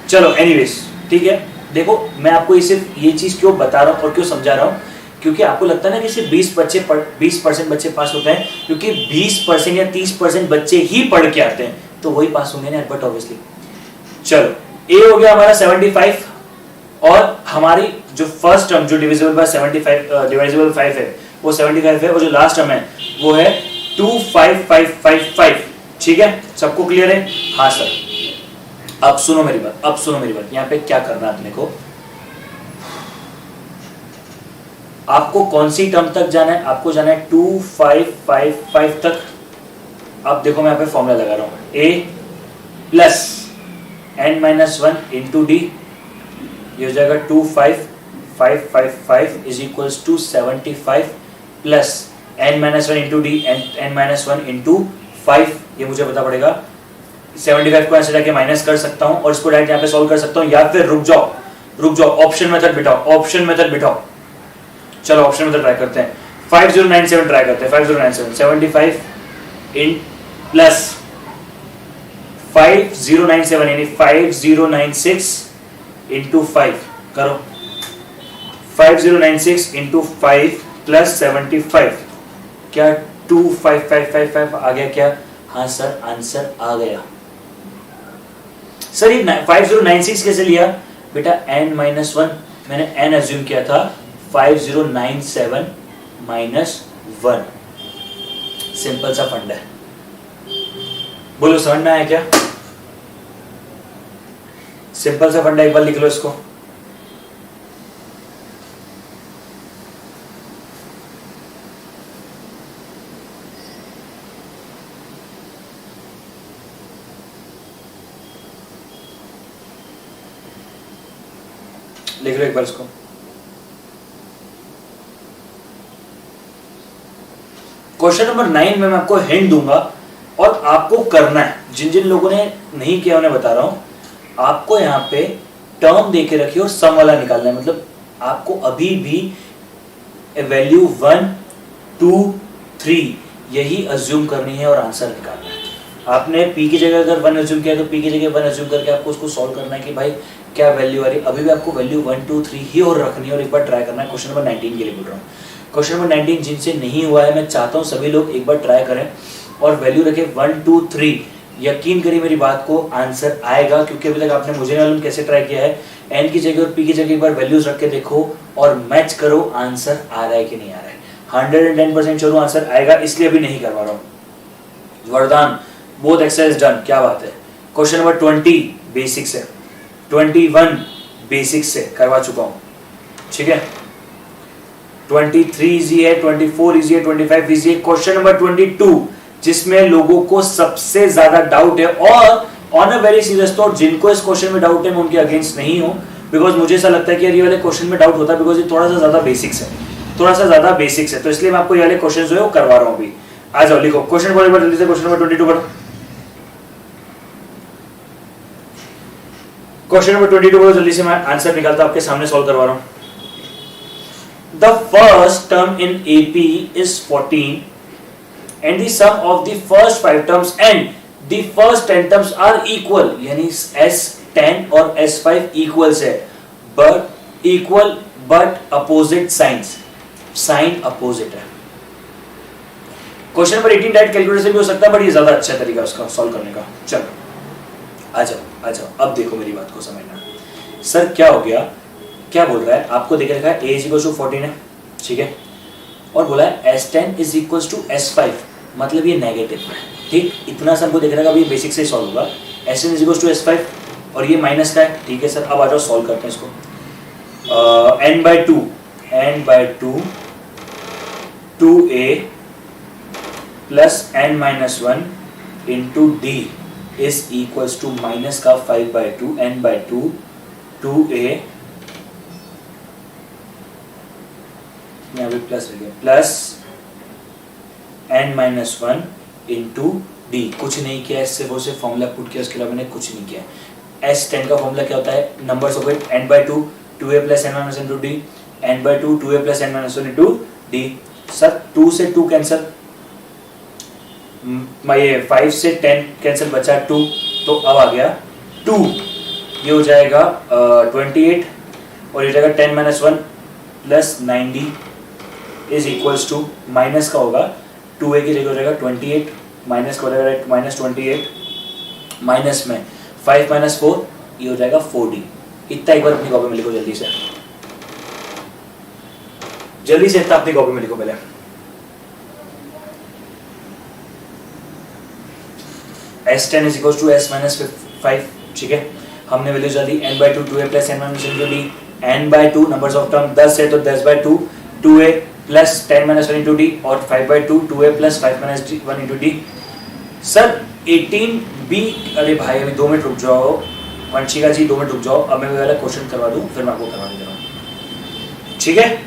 चलो एनीवेज, ठीक है। देखो मैं आपको सिर्फ ये चीज क्यों बता रहा हूं और क्यों समझा रहा हूं, क्योंकि आपको लगता है ना कि सिर्फ 20% बच्चे पास होते हैं, क्योंकि 20% या 30% बच्चे ही पढ़ के आते हैं, तो वही पास होंगे ना, बट ऑब्वियसली। चलो ए हो गया हमारा 75 और हमारी जो फर्स्ट टर्म जो डिविजिबल बाय 75 डिविजिबल 5 है वो 75 है, और जो लास्ट टर्म है वो है 25555। ठीक है, सबको क्लियर है? हाँ सर। अब सुनो मेरी बात, यहाँ पे क्या करना है अपने को। आपको कौन सी टर्म तक जाना है? आपको जाना है 2555 तक। अब देखो मैं यहाँ पे फॉर्मूला लगा रहा हूं, a plus n-1 into D, ये हो जाएगा 25555 is equals to 75 plus n-1 into d, n-1 into 5। ये मुझे पता पड़ेगा, 75 को ऐसे जाके माइनस कर सकता हूं और इसको डायरेक्ट यहाँ पे सॉल्व कर सकता हूं, या फिर रुक जाओ ऑप्शन मेथड बिठाओ। चलो ऑप्शन मेथड ट्राई करते हैं। 5097 ट्राई करते हैं। 5097 75 इन प्लस 5097 यानी 5096 इंटू 5 करो। 5096 इंटू 5 प्लस 75, क्या 25555 आ गया क्या? हाँ सर, आंसर आ गया। सर ये 5096 कैसे लिया बेटा? n-1 मैंने n अज्यूम किया था, 5097 -1। सिंपल सा फंडा है, बोलो समझ में आया क्या? सिंपल सा फंडा, एक बार लिख लो इसको। लिख लो एक बार इसको। क्वेश्चन नंबर 9 में मैं आपको हिंट दूंगा और आपको करना है। जिन लोगों ने नहीं किया उन्हें बता रहा हूं, आपको यहाँ पे टर्म देके रखिए और सम वाला निकालना है। मतलब आपको अभी भी वैल्यू 1 2 3 यही अज्यूम करनी है और आंसर निकालना है। आपने p की जगह अगर 1 अज्यूम किया तो p की जगह 1 अज्यूम करके आपको उसको सॉल्व करना है कि भाई क्या वैल्यू आ रही है। अभी भी आपको वैल्यू 1 2 3 ही और रखनी है और एक बार ट्राई करना है। क्वेश्चन नंबर 19 के लिए बोल रहा हूँ। क्वेश्चन नंबर 19 जिनसे नहीं हुआ है, मैं चाहता हूँ सभी लोग एक बार ट्राई करें और वैल्यू रखें 1 2 3। यकीन करिए मेरी बात को, आंसर आएगा, क्योंकि अभी तक आपने मुझे मालूम कैसे ट्राई किया है। n की जगह और p की जगह एक बार वैल्यूज रख के देखो और मैच करो, आंसर आ रहा है कि नहीं आ रहा है। 110% श्योर आंसर आएगा, इसलिए अभी नहीं करवा रहा हूं। वरदान, बोथ एक्सरसाइज डन, क्या बात है। क्वेश्चन नंबर 20 बेसिक से, 21 बेसिक से करवा चुका हूं, ठीक है। 23 इजी है, 24 इजी है, 25 इजी है। क्वेश्चन नंबर 22 जिसमें लोगों को सबसे ज्यादा डाउट है, और on a very serious note जिनको इस क्वेश्चन में डाउट है मैं उनके अगेंस्ट नहीं हूं, बिकॉज मुझे ऐसा लगता है कि ये वाले क्वेश्चन में डाउट होता है बिकॉज ये थोड़ा सा ज्यादा बेसिक्स है, थोड़ा सा ज्यादा बेसिक्स है, तो इसलिए मैं आपको ये वाले क्वेश्चन जो है वो करवा रहा हूं अभी। आ जाओ लिखो क्वेश्चन पढ़ो जल्दी से, क्वेश्चन नंबर 22 पढ़ो। क्वेश्चन नंबर 22 पढ़ो जल्दी से, मैं आंसर निकालता आपके सामने सॉल्व करवा रहा हूं। The first term in AP is 14 and the sum of the first 5 terms and the first 10 terms are equal, यानी S10 और S5 equals है, but equal but opposite signs, sign opposite है। क्वेश्चन नंबर 18 डायरेक्ट कैलकुलेटर से भी हो सकता है, but ये ज्यादा अच्छा तरीका उसका सॉल्व करने का। चलो आ जाओ, अब देखो मेरी बात को समझना। सर क्या हो गया, क्या बोल रहा है, आपको देख रखा है a is equals to 14 है, ठीक है, और बोला है S10 is equals to S5, मतलब ये नेगेटिव है, ठीक। इतना सा हमको देख रखा है, अभी बेसिक से ही सॉल्व होगा। S10 is equals to S5 और ये माइनस का है, ठीक है सर। अब आ जाओ सॉल्व करते हैं इसको। n/2 2a plus n-1 into d is equals to minus का 5/2 n/2 2a, यहाँ पे प्लस हो गया, प्लस n-1 इंटू डी। कुछ नहीं किया, सिर्फ उसे फॉर्मूला पुट किया, उसके अलावा मैंने कुछ नहीं किया। S10 का फॉर्मूला क्या होता है, numbers of it n/2 2a plus n-1 into D, n/2 2a plus n-1 into D. Sir 2 से 2 कैंसिल, ये 5 से 10 कैंसिल, बचा 2, तो अब आ गया 2, ये हो जाएगा 28 और ये जाएगा 10-1 plus 9d is equals to, minus का होगा 2a की जगह हो जाएगा 28, माइनस का हो जाएगा माइनस 28, माइनस में 5 - 4 ये हो जाएगा 4d। इतना एक बार अपनी कॉपी में लिखो जल्दी से, इतना अपनी कॉपी में लिखो पहले। S10 is equals to S-5, ठीक है। हमने वैल्यू डाली n/2 2a plus n-1 into d, n/2 numbers of term 10 है तो 10/2 2a प्लस 10-1 इंटू d और 5/2 2a plus 5-1 into d। Sir 18b, अरे भाई अभी 2 मिनट रुक जाओ, वंशिका जी 2 मिनट रुक जाओ, अब मैं वाला क्वेश्चन करवा दूं फिर मैं आपको करवा दे रहा हूं, ठीक है।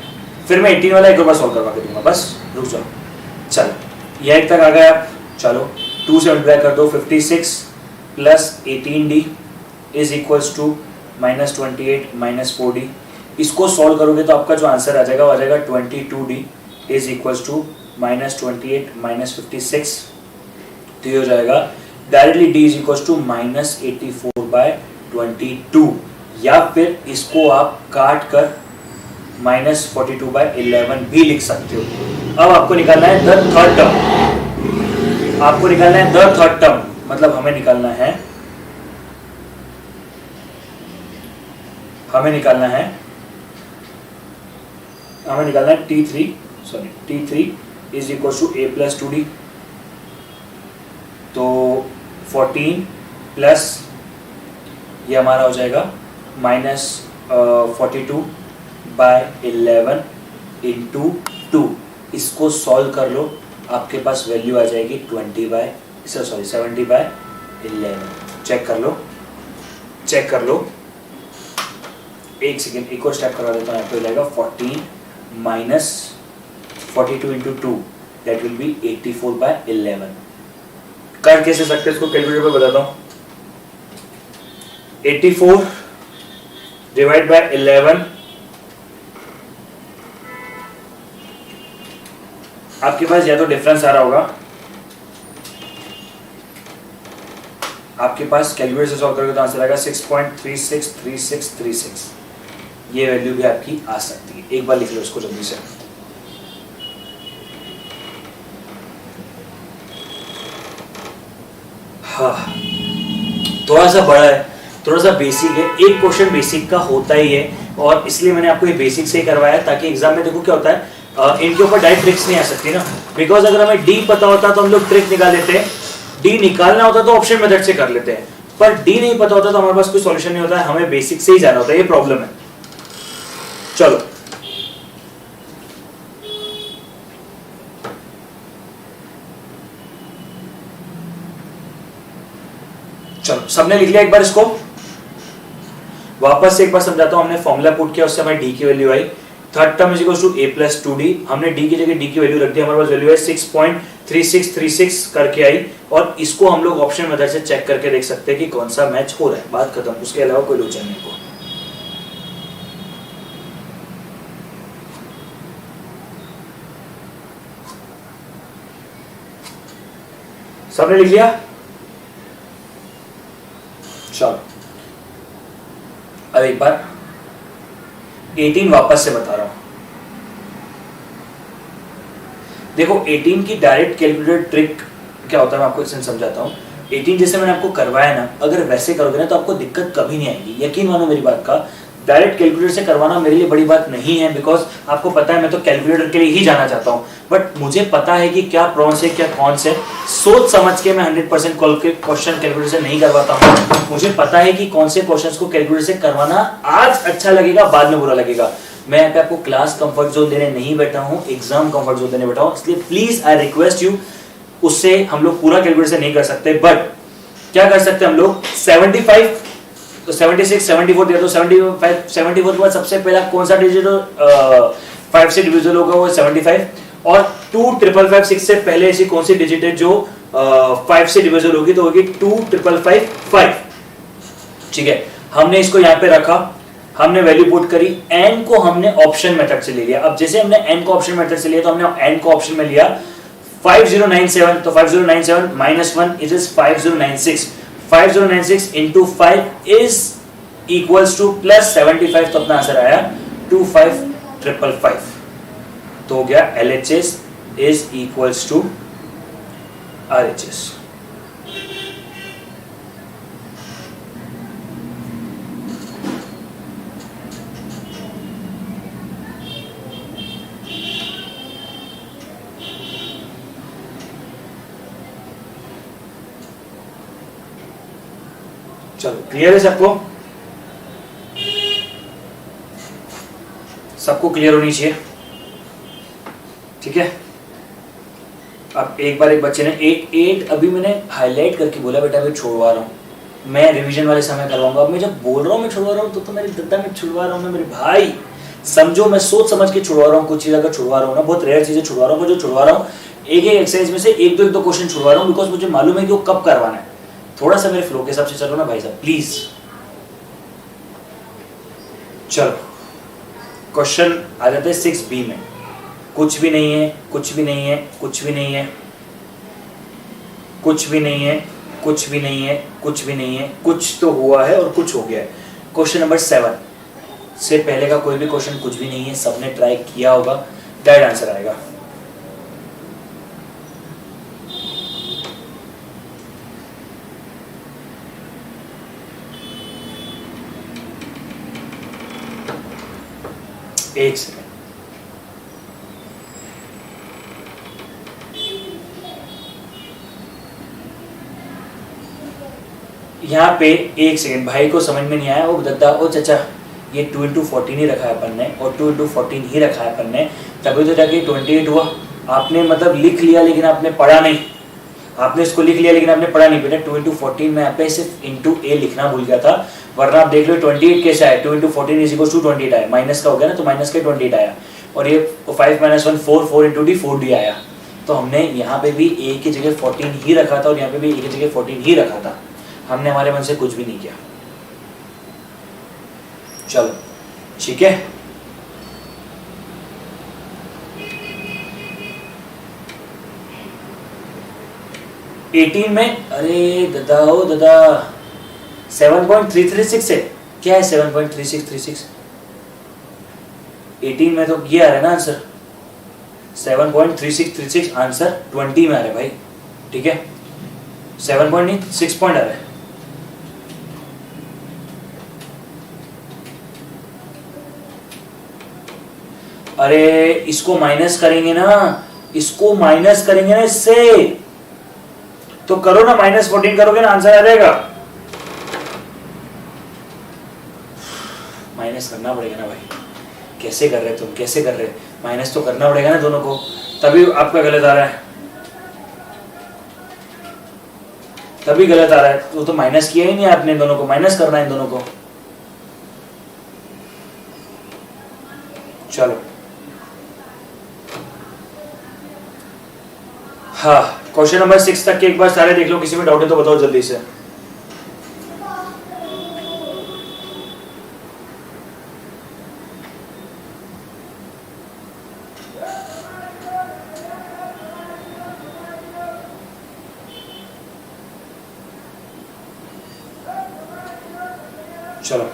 फिर मैं 18 वाला एक बार सॉल्व करवा के दूंगा, बस रुक जाओ। चलो ये एक तक आ गया, चलो 2 से मल्टीप्लाई कर दो, 56 plus 18d is equals to minus 28 minus 4d। इसको सॉल्व करोगे तो आपका जो आंसर आ जाएगा वो आ जाएगा 22d is equals to minus 28 minus 56, तो ये हो जाएगा directly d is equals to minus 84/22, या फिर इसको आप काट कर माइनस 42/11 भी लिख सकते हो। अब आपको निकालना है द थर्ड टर्म, आपको निकालना है द थर्ड टर्म, मतलब हमें निकालना है T3 is equal to a plus 2d, तो 14 प्लस ये हमारा हो जाएगा माइनस 42/11 इंटू 2। इसको सॉल्व कर लो, आपके पास वैल्यू आ जाएगी 70/11। चेक कर लो, एक सेकेंड एक और स्टेप करवा देता हूँ। यहाँ पे हो जाएगा 14 minus 42 into 2, that will be 84/11। कर कैसे सकते हैं इसको, कैलकुलेटर पे बताता हूँ। 84 डिवाइड बाय 11, आपके पास या तो डिफरेंस आ रहा होगा, आपके पास कैलकुलेटर से सॉल्व करोगे तो आंसर आएगा 6.363636। ये वैल्यू भी आपकी आ सकती है, एक बार लिख लो इसको जल्दी से। हाँ थोड़ा सा बड़ा है, थोड़ा सा बेसिक है, एक क्वेश्चन बेसिक का होता ही है, और इसलिए मैंने आपको ये बेसिक से ही करवाया ताकि एग्जाम में देखो क्या होता है, इनके ऊपर डायरेक्ट ट्रिक्स नहीं आ सकती ना, बिकॉज अगर हमें डी पता होता तो हम लोग ट्रिक निकाल लेते हैं, डी निकालना होता तो ऑप्शन मेथड से कर लेते हैं, पर डी नहीं पता होता तो हमारे पास कोई सॉल्यूशन नहीं होता है, हमें बेसिक से ही जाना होता है, ये प्रॉब्लम है। चलो चलो सबने लिख लिया, एक बार इसको वापस से एक बार समझाता हूं। हमने फॉर्मूला पुट किया, उससे हमें डी की वैल्यू आई, third term is equal to a plus 2d, हमने d की जगह d की वैल्यू रख दी, हमारे पास वैल्यू है 6.3636 करके आई, और इसको हम लोग ऑप्शन मेथड से चेक करके देख सकते हैं कि कौन सा मैच हो रहा है, बात खत्म, उसके अलावा कोई लोचन नहीं को। सबने लिख लिया? चलो अब एक बार 18 वापस से बता रहा हूं, देखो 18 की डायरेक्ट कैलकुलेटेड ट्रिक क्या होता है मैं आपको इसमें समझाता हूं। 18 जैसे मैंने आपको करवाया ना, अगर वैसे करोगे ना तो आपको दिक्कत कभी नहीं आएगी, यकीन मानो मेरी बात का। डायरेक्ट कैलकुलेटर से करवाना मेरे लिए बड़ी बात नहीं है, बिकॉज आपको पता है मैं तो कैलकुलेटर के लिए ही जाना चाहता हूं, बट मुझे पता है कि क्या प्रॉन्स है क्या कॉन्स है, सोच समझ के मैं 100% क्वेश्चन कैलकुलेटर से नहीं करवाता हूं। मुझे पता है कि कौन से क्वेश्चंस को कैलकुलेटर से करवाना आज अच्छा लगेगा, बाद में बुरा लगेगा। मैं यहाँ पे आपको क्लास कंफर्ट जोन देने नहीं बैठा हूँ, एग्जाम कंफर्ट जोन देने बैठा हूँ, इसलिए प्लीज आई रिक्वेस्ट यू, उससे हम लोग पूरा कैलकुलेटर से नहीं कर सकते, बट क्या कर सकते हैं हम लोग 75 तो 76 74 दिया तो 75 74 के बाद सबसे पहला कौन सा डिजिट 5 से डिविजिबल होगा, वो 75, और 25556 से पहले ऐसी कौन सी डिजिट है जो 5 से डिविजिबल होगी, तो होगी 25555। ठीक है, हमने इसको यहाँ पे रखा, हमने वैल्यू पुट करी, n को हमने ऑप्शन मेथड से ले लिया। अब जैसे हमने n को ऑप्शन मेथड से लिया तो हमने n को ऑप्शन में लिया 5097, तो 5097 minus 1 it is 5096, 5096 into 5 is equals to plus 75, तो अपना आंसर आया 25555, तो हो गया LHS is equals to RHS। चलो क्लियर है सबको? सबको क्लियर होनी चाहिए, ठीक है। अब एक बार एक बच्चे ने 8 अभी मैंने हाईलाइट करके बोला, बेटा मैं छोड़वा रहा हूँ, मैं रिवीजन वाले समय करवाऊंगा। अब मैं जब बोल रहा हूँ मैं छुड़वा रहा हूँ तो मेरे दद्दा में छुड़वा रहा हूँ, मैं मेरे भाई समझो, मैं सोच समझ के छुड़वा रहा हूँ। कुछ चीज अगर छुड़वा रहा हूँ ना, बहुत रेयर चीजें छुड़वा रहा हूँ, जो छुड़वा रहा हूँ एक एक्सरसाइज में से एक दो क्वेश्चन छुड़वा रहा हूँ, बिकॉज मुझे मालूम है कि वो कब करवाना है। थोड़ा सा मेरे फ्लो के हिसाब से चलो ना भाई साहब प्लीज। चलो क्वेश्चन आ जाते हैं 6B में, कुछ भी नहीं है, कुछ भी नहीं है, कुछ भी नहीं है, कुछ भी नहीं है, कुछ भी नहीं है, कुछ भी नहीं है, कुछ तो हुआ है और कुछ हो गया है। क्वेश्चन नंबर 7 से पहले का कोई भी क्वेश्चन कुछ भी नहीं है, सबने ट्राई किया होगा, डायरेक्ट आंसर आएगा। एक सेकंड, यहाँ पे एक सेकंड, भाई को समझ में नहीं आया, वो दद्दा ओ चाचा ये 2 into 14 ही रखा है अपन ने, और 2 into 14 ही रखा है अपन ने, तभी तो जाके 28 हुआ। आपने मतलब लिख लिया लेकिन आपने पढ़ा नहीं, आपने इसको लिख लिया लेकिन आपने पढ़ा नहीं। बेटा 2 into 14 में यहाँ पे सिर्फ इंटू ए लिखना भूल गया था, वरना आप देख लो 28 कैसे आया, 2 into 14 इज इक्वल टू 28 आया, माइनस का हो गया ना, तो माइनस के 28 आया, और ये 5 minus 1 4, 4 into d 4d आया। तो हमने यहाँ पे भी a की जगह 14 ही रखा था और यहाँ पे भी a की जगह 14 ही रखा था, हमने हमारे मन से कुछ भी नहीं किया। चलो ठीक है, एटीन में, अरे दादा ओ दादा 7.336 है, क्या है 7.3636? 18 में तो ये आ रहा है ना आंसर, 7.3636 आंसर 20 में आ रहा है भाई, ठीक है, 7 पॉइंट नहीं 6 पॉइंट आ रहा है। अरे इसको माइनस करेंगे ना, इसको माइनस करेंगे ना इससे, तो करो ना, -14 करोगे ना आंसर आ जाएगा। माइनस करना पड़ेगा ना भाई, कैसे कर रहे तुम, कैसे कर रहे, माइनस तो करना पड़ेगा ना दोनों को, तभी आपका गलत आ रहा है, तभी गलत आ रहा है। तो माइनस किया ही नहीं आपने, दोनों को माइनस करना है इन दोनों को। चलो हाँ, क्वेश्चन नंबर 6 तक के एक बार सारे देख लो, किसी में डाउट है तो बताओ जल्दी से। चलो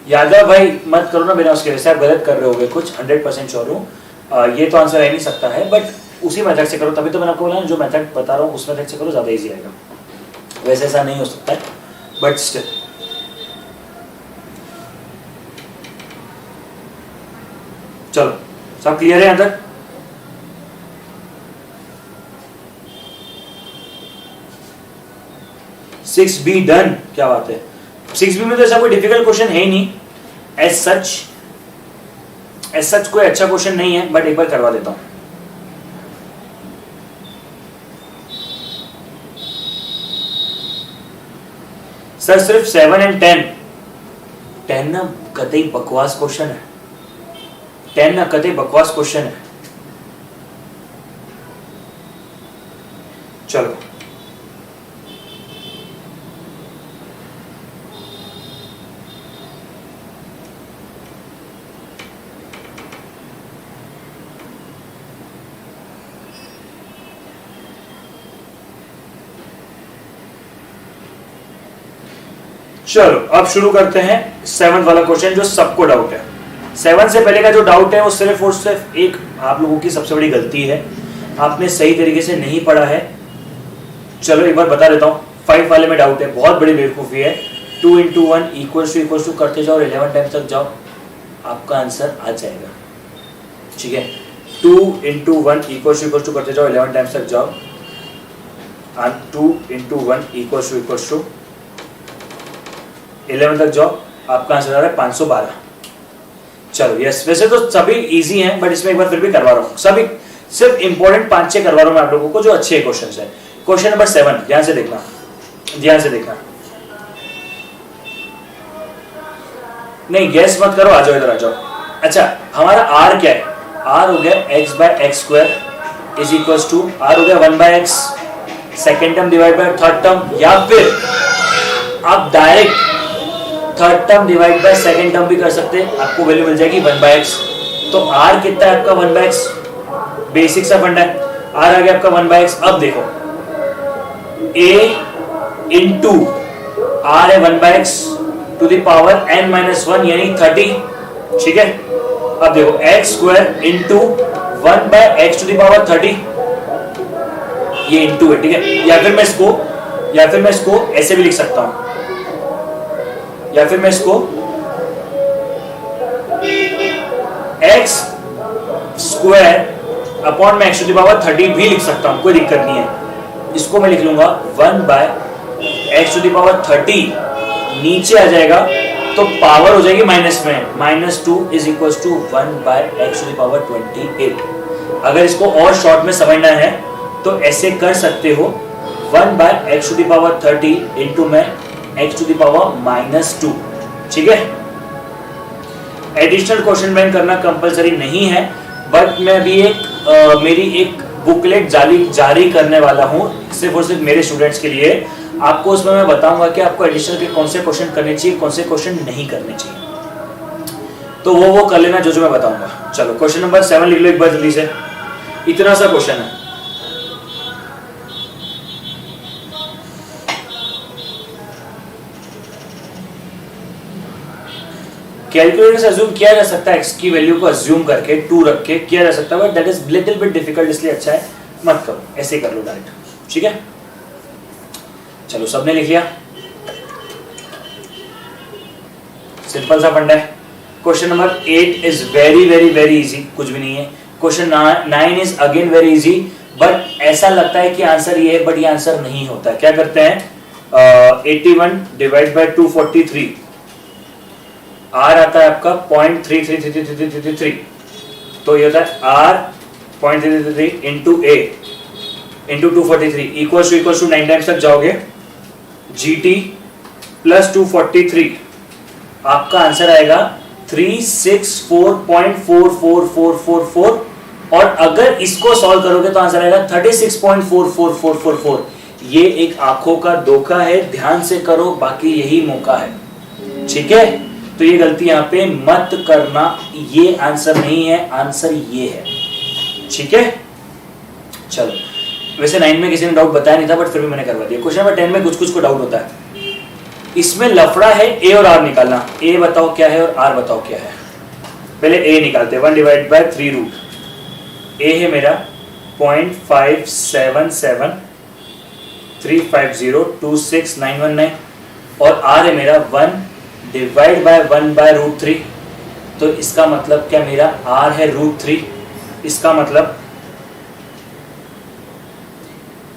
यादव भाई मत करो ना बिना उसके, वैसे आप गलत कर रहे होगे कुछ, 100% श्योर हूँ। ये तो आंसर आ नहीं सकता है, बट उसी मेथड से करो, तभी तो मैंने आपको बोला जो मेथड बता रहा हूँ उस मेथड से करो, ज्यादा इजी आएगा। वैसे ऐसा नहीं हो सकता है, बट स्टिल। चलो सब क्लियर है यहां तक? सिक्स बी डन, क्या बात है। 6B में तो ऐसा कोई डिफिकल्ट क्वेश्चन है ही नहीं एज सच कोई अच्छा क्वेश्चन नहीं है, बट एक बार करवा देता हूं। सर सिर्फ 7 और 10 ना कतई बकवास क्वेश्चन है, 10 ना कतई बकवास क्वेश्चन है। चलो चलो अब शुरू करते हैं 7th वाला क्वेश्चन, जो सबको डाउट है। 7 से पहले का जो डाउट है वो सिर्फ और सिर्फ एक आप लोगों की सबसे बड़ी गलती है, आपने सही तरीके से नहीं पढ़ा है। चलो एक बार बता देता हूँ, 5 वाले में डाउट है, बहुत बड़ी बेवकूफ़ी है। 2 × 1 इक्वल टू करते जाओ, 11 टाइम्स तक जाओ, आपका आंसर आ जाएगा। ठीक है, 2 × 1 इक्वल टू करते जाओ, 11 टाइम्स तक जाओ, 2 × 1 इक्वल टू 11 तक जाओ, आपका आंसर आ रहा है 512। चलो यस, वैसे तो सभी इजी हैं, बट इसमें एक बार फिर भी करवा रहा हूँ, सभी सिर्फ इंपॉर्टेंट 5-6 करवा रहा हूँ मैं आप लोगों को, जो अच्छे क्वेश्चन है। क्वेश्चन नंबर 7, ध्यान से देखना, ध्यान से देखना, नहीं गैस मत करो, आ जाओ इधर आ जाओ। अच्छा हमारा r क्या है, r हो गया x/x² is equal to r हो गया 1/x second term divide by third term, या फिर आप direct third term divide by second term भी कर सकते हैं, आपको वैल्यू मिल जाएगी 1/x। तो r कितना है आपका 1/x, बेसिक सा फंडा है, r आ गया आपका 1/x। अब देखो a इंटू r है 1/x to the power n-1 यानी 30। ठीक है, अब देखो x² into 1/x to the power 30, ये इंटू है। ठीक है, या फिर मैं इसको ऐसे भी लिख सकता हूं, या फिर मैं इसको x² अपॉन में x टू द पावर 30 भी लिख सकता हूं, कोई दिक्कत नहीं है। इसको मैं लिख लूंगा 1/x टू द पावर 30, नीचे आ जाएगा तो पावर हो जाएगी माइनस में, -2 is equal to 1/x to the power 28। अगर इसको और शॉर्ट में समझना है तो ऐसे कर सकते हो, 1/x to the power 30 into में x टू द पावर -2। ठीक है, एडिशनल क्वेश्चन बैंक करना कंपलसरी नहीं है, बट मैं अभी मेरी एक बुकलेट जारी करने वाला हूं सिर्फ और सिर्फ मेरे स्टूडेंट्स के लिए। आपको उसमें मैं बताऊंगा कि आपको एडिशनल के कौन से क्वेश्चन करने चाहिए, कौन से क्वेश्चन नहीं करने चाहिए, तो वो कर लेना जो मैं बताऊंगा। चलो क्वेश्चन नंबर 7 लिख लो एक बार जल्दी से, इतना सा क्वेश्चन है। कैलकुलेटर से अज्यूम किया जा सकता है, x की वैल्यू को अज्यूम करके 2 रख के किया जा सकता है, but that is little bit difficult, इसलिए अच्छा है मत करो, ऐसे ही कर लो डायरेक्ट। ठीक है, चलो सबने लिख लिया, सिंपल सा फंडा है। Question number 8 is very very very easy, कुछ भी नहीं है। Question 9 is again very easy, but ऐसा लगता है कि आंसर ये है, बट ये आंसर नहीं होता है। क्या करते हैं, 81 डिवाइड बाय 243, आर आता है आपका 0.333333, तो ये होता है R 0.3333 into A into 243 equal to 9 times तक जाओगे, GT प्लस 243, आपका आंसर आएगा 364.44444, और अगर इसको सॉल्व करोगे तो आंसर आएगा 36.44444। ये एक आंखों का धोखा है, ध्यान से करो, बाकी यही मौका है, ठीक है। तो ये गलती यहां पे मत करना, ये आंसर नहीं है, आंसर ये है, ठीक है। चलो, वैसे 9 में किसी ने डाउट बताया नहीं था, बट फिर भी मैंने करवा दिया। क्वेश्चन नंबर 10 में कुछ कुछ को डाउट होता है, इसमें लफड़ा है ए और आर निकालना। ए बताओ क्या है और आर बताओ क्या है। पहले ए निकालते हैं, 1 डिवाइड बाय 3 रूट। ए है मेरा 0.5773502691 और आर है मेरा 1 डिवाइड बाय 1 बाय √3। तो इसका मतलब क्या, मेरा आर है √3, इसका मतलब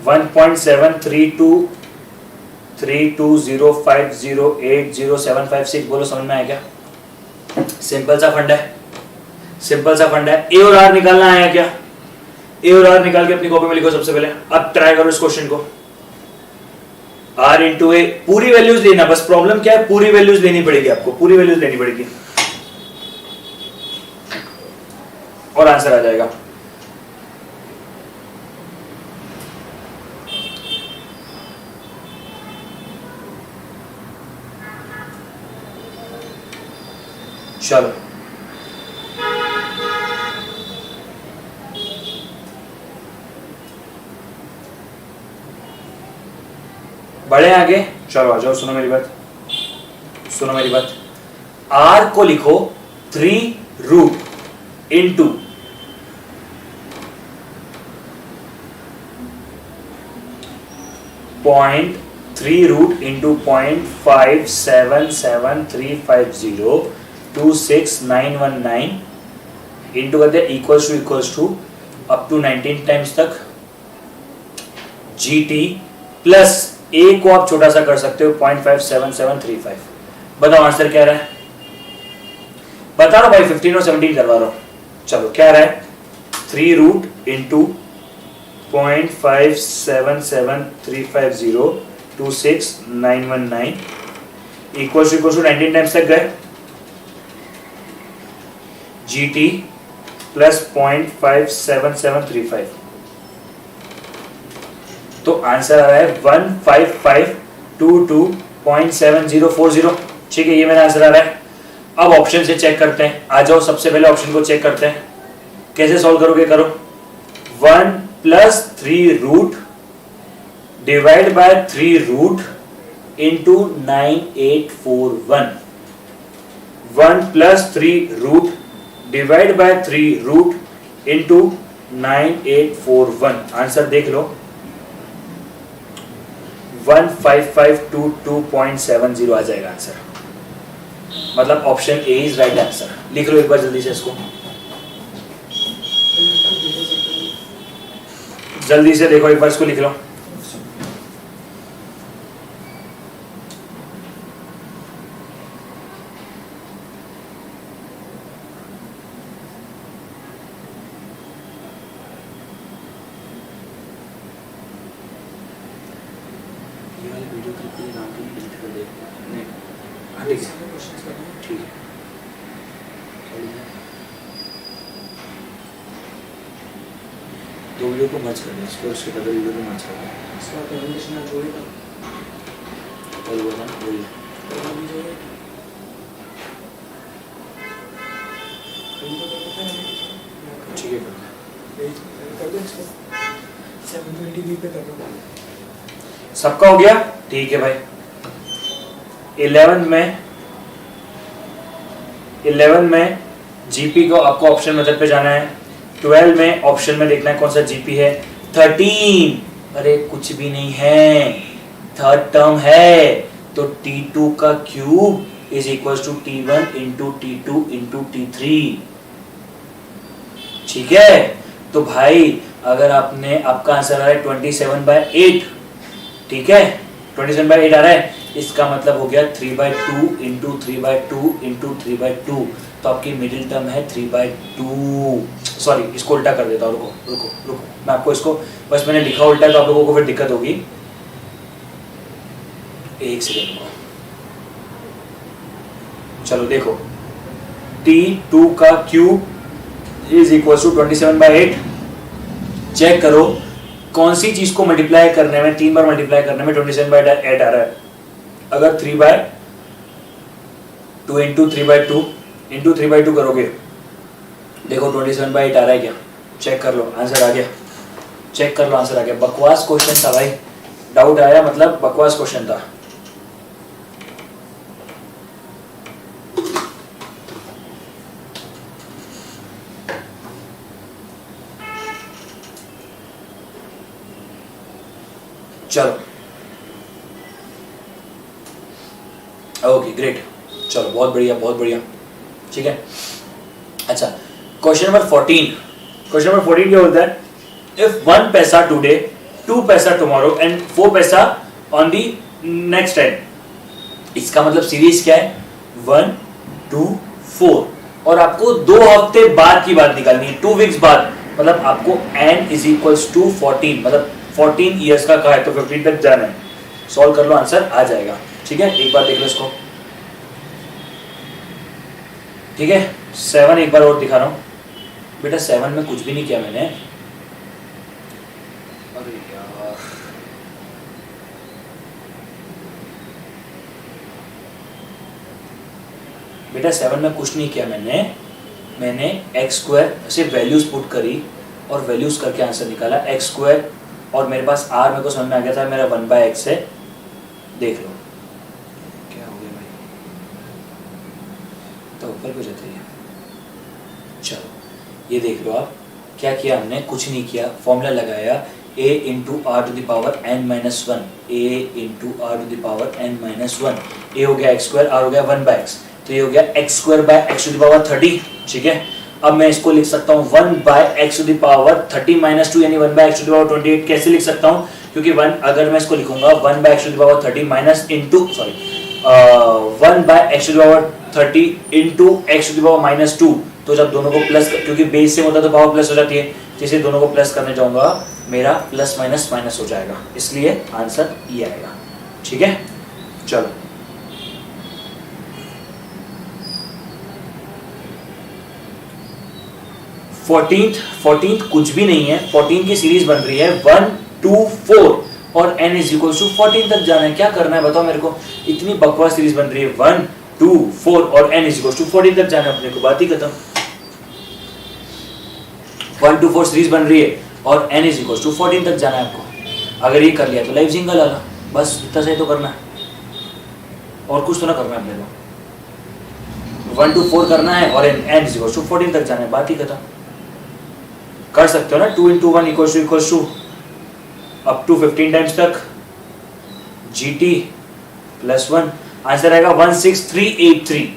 1.732320508075 बोलो, समझ में आया क्या? सिंपल सा फंडा है, सिंपल सा फंडा है। ए और आर निकालना आया क्या? ए और आर निकाल के अपनी कॉपी में लिखो सबसे पहले। अब ट्राई करो इस क्वेश्चन को, आर इंटू ए, पूरी वैल्यूज लेना। बस प्रॉब्लम क्या है, पूरी वैल्यूज लेनी पड़ेगी आपको, पूरी वैल्यूज लेनी पड़ेगी और आंसर आ जाएगा। चलो बढ़े आगे, चलो आ जाओ, सुनो मेरी बात, सुनो मेरी बात। आर को लिखो 3 root into 0.3 root into 0.5773502691 into करते equals to up to 19 times तक GT प्लस ए को आप छोटा सा कर सकते हो 0.57735। बताओ आंसर क्या रहा है, बता रहा भाई, 15 और 17 करवा रहा हूं। चलो क्या रहा है, 3 root into 0.57735026919 equal to 19 times तक गए, GT प्लस 0.57735। तो आंसर आ रहा है 15522.7040। ठीक है, ये मेरा आंसर आ रहा है। अब ऑप्शन से चेक करते हैं, आ जाओ सबसे पहले ऑप्शन को चेक करते हैं। कैसे सॉल्व करोगे, करो 1 plus 3 root divide by 3 root into 9841। 1 plus 3 root divide by 3 root into 9841। Answer देख लो, 15522.70 आ जाएगा आंसर। मतलब option A is right answer. लिख लो एक बार जल्दी से इसको, जल्दी से देखो एक बार इसको लिख लो। वीडियो क्लिप के नाम को डिलीट कर दे। ठीक है, दो वीडियो को मर्ज कर दो, इसको उसके बदले वीडियो को मर्ज कर दो। इसका प्रेजेंटेशन ना जोड़ेगा और वो ना वही ठीक है कर दो इसको 720p पे कर दो। सबका हो गया, ठीक है भाई। 11 में जीपी को आपको ऑप्शन मेथड पे जाना है। 12 में ऑप्शन में देखना है कौन सा जीपी है। 13, अरे कुछ भी नहीं है, थर्ड टर्म है, तो T2 का cube is equal to T1 into T2 into T3। ठीक है, तो भाई अगर आपका आंसर आ रहा है 27/8, ठीक है 27/8 आ रहा है, इसका मतलब हो गया 3/2 इंटू 3/2 इंटू 3/2, तो आपकी मिडिल टर्म है 3/2। सॉरी, इसको उल्टा कर देता हूँ, रुको रुको रुको, मैं आपको इसको, बस मैंने लिखा उल्टा तो आप लोगों को फिर दिक्कत होगी, एक सेकेंड रुको। चलो देखो, T2 का cube is equal to 27/8। Check करो कौन सी चीज को मल्टीप्लाई करने में, 3 बार मल्टीप्लाई करने में 27/8 आ रहा है। अगर 3/2 इंटू 3/2 इंटू 3/2 करोगे, देखो 27/8 आ रहा है क्या, चेक कर लो, आंसर आ गया, चेक कर लो आंसर आ गया। बकवास क्वेश्चन था भाई, डाउट आया मतलब बकवास क्वेश्चन था। चलो ओके ग्रेट, चलो बहुत बढ़िया बहुत बढ़िया, ठीक है। अच्छा, क्वेश्चन नंबर 14, क्वेश्चन नंबर 14 क्या बोलता है, इफ 1 पैसा टुडे, 2 पैसा टुमारो एंड 4 पैसा ऑन दी नेक्स्ट टाइम। इसका मतलब सीरीज क्या है, 1 2 4, और आपको 2 हफ्ते बाद की बात निकालनी है, 2 वीक्स बाद, मतलब आपको n इज इक्वल्स टू 14, मतलब 14 ईयर्स का है तो 15 तक जाना है। सॉल्व कर लो, आंसर आ जाएगा, ठीक है। एक बार देख लो इसको, ठीक है। 7 एक बार और दिखा रहा हूं बेटा, 7 में कुछ भी नहीं किया मैंने, अरे यार बेटा 7 में कुछ नहीं किया मैंने x² से वैल्यूज पुट करी और वैल्यूज करके आंसर निकाला, x², और मेरे पास r मेरे को समझ में आ गया था मेरा 1/x है। देख लो क्या हो गया भाई, तो ऊपर को जाते हैं। चलो ये देख लो आप, क्या किया हमने, कुछ नहीं किया, फॉर्मूला लगाया a into R to the power n-1, a into R to the power n-1, a हो गया x², r हो गया 1/x, तो ये हो गया x²/x टू द पावर 30, ठीक है। अब मैं इसको लिख सकता हूँ 1/x टू द पावर 30 - 2 यानी 1/x टू द पावर 28। कैसे लिख सकता हूँ, क्योंकि 1 अगर मैं इसको लिखूंगा 1/x to the power 30 minus into, sorry 1/x to the power 30 into x to the power -2, तो जब दोनों को प्लस, क्योंकि बेस से होता है तो पावर प्लस हो जाती है, जिसे दोनों को प्लस करने जाऊंगा मेरा प्लस माइनस माइनस हो जाएगा, इसलिए आंसर ये आएगा, ठीक है। चलो फोर्टीन कुछ भी नहीं है, 14 की सीरीज बन रही है 1 2 4 और n इज इक्वल टू 14 तक जाना है। क्या करना है बताओ मेरे को, इतनी बकवास सीरीज बन रही है 1 2 4 और n इज इक्वल टू 14 तक जाना है अपने को, बात ही खत्म। 1 2 4 सीरीज बन रही है और n इज इक्वल टू 14 तक जाना है आपको। अगर ये कर लिया तो लाइफ सिंगल आला, बस इतना सही तो करना है, और कुछ तो ना करना है अपने को। 1 2 4 करना है और n इज इक्वल टू 14 तक जाना है, बात ही खत्म। कर सकते हो ना, 2 × 1 equals to up to 15 times तक GT +1, आंसर आएगा 16383,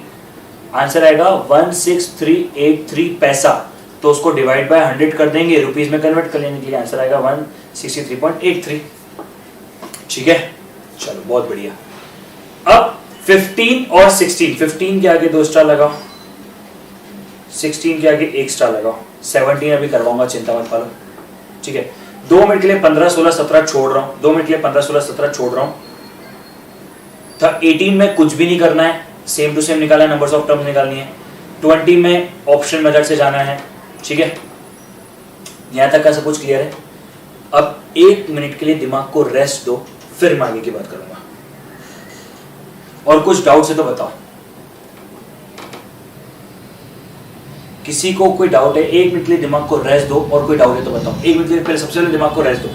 आंसर आएगा 16383 पैसा, तो उसको डिवाइड बाय 100 कर देंगे, रुपीस में कन्वर्ट कर लेने के लिए आंसर आएगा 163.83, ठीक है। चलो बहुत बढ़िया। अब 15 और 16, 15 के आगे 2 स्टार लगाओ, 16 के आगे 1 स्टार लगाओ, 17 अभी करवाऊंगा, चिंता मत पालो, ठीक है। 2 मिनट के लिए 15 16 17 छोड़ रहा हूं, 2 मिनट के लिए 15 16 17 छोड़ रहा हूं। 18 में कुछ भी नहीं करना है, सेम टू सेम निकालना है, नंबर्स ऑफ टर्म्स निकालनी है। 20 में ऑप्शन मेथड से जाना है, ठीक है। यहां तक का सब कुछ क्लियर है। अब 1 मिनट के लिए दिमाग को रेस्ट दो, फिर मैं आगे की बात करूंगा, और कुछ डाउट है तो बताओ। किसी को कोई डाउट है, 1 मिनट के लिए दिमाग को रेस्ट दो, और कोई डाउट है तो बताओ। 1 मिनट के लिए पहले सबसे पहले दिमाग को रेस्ट दो,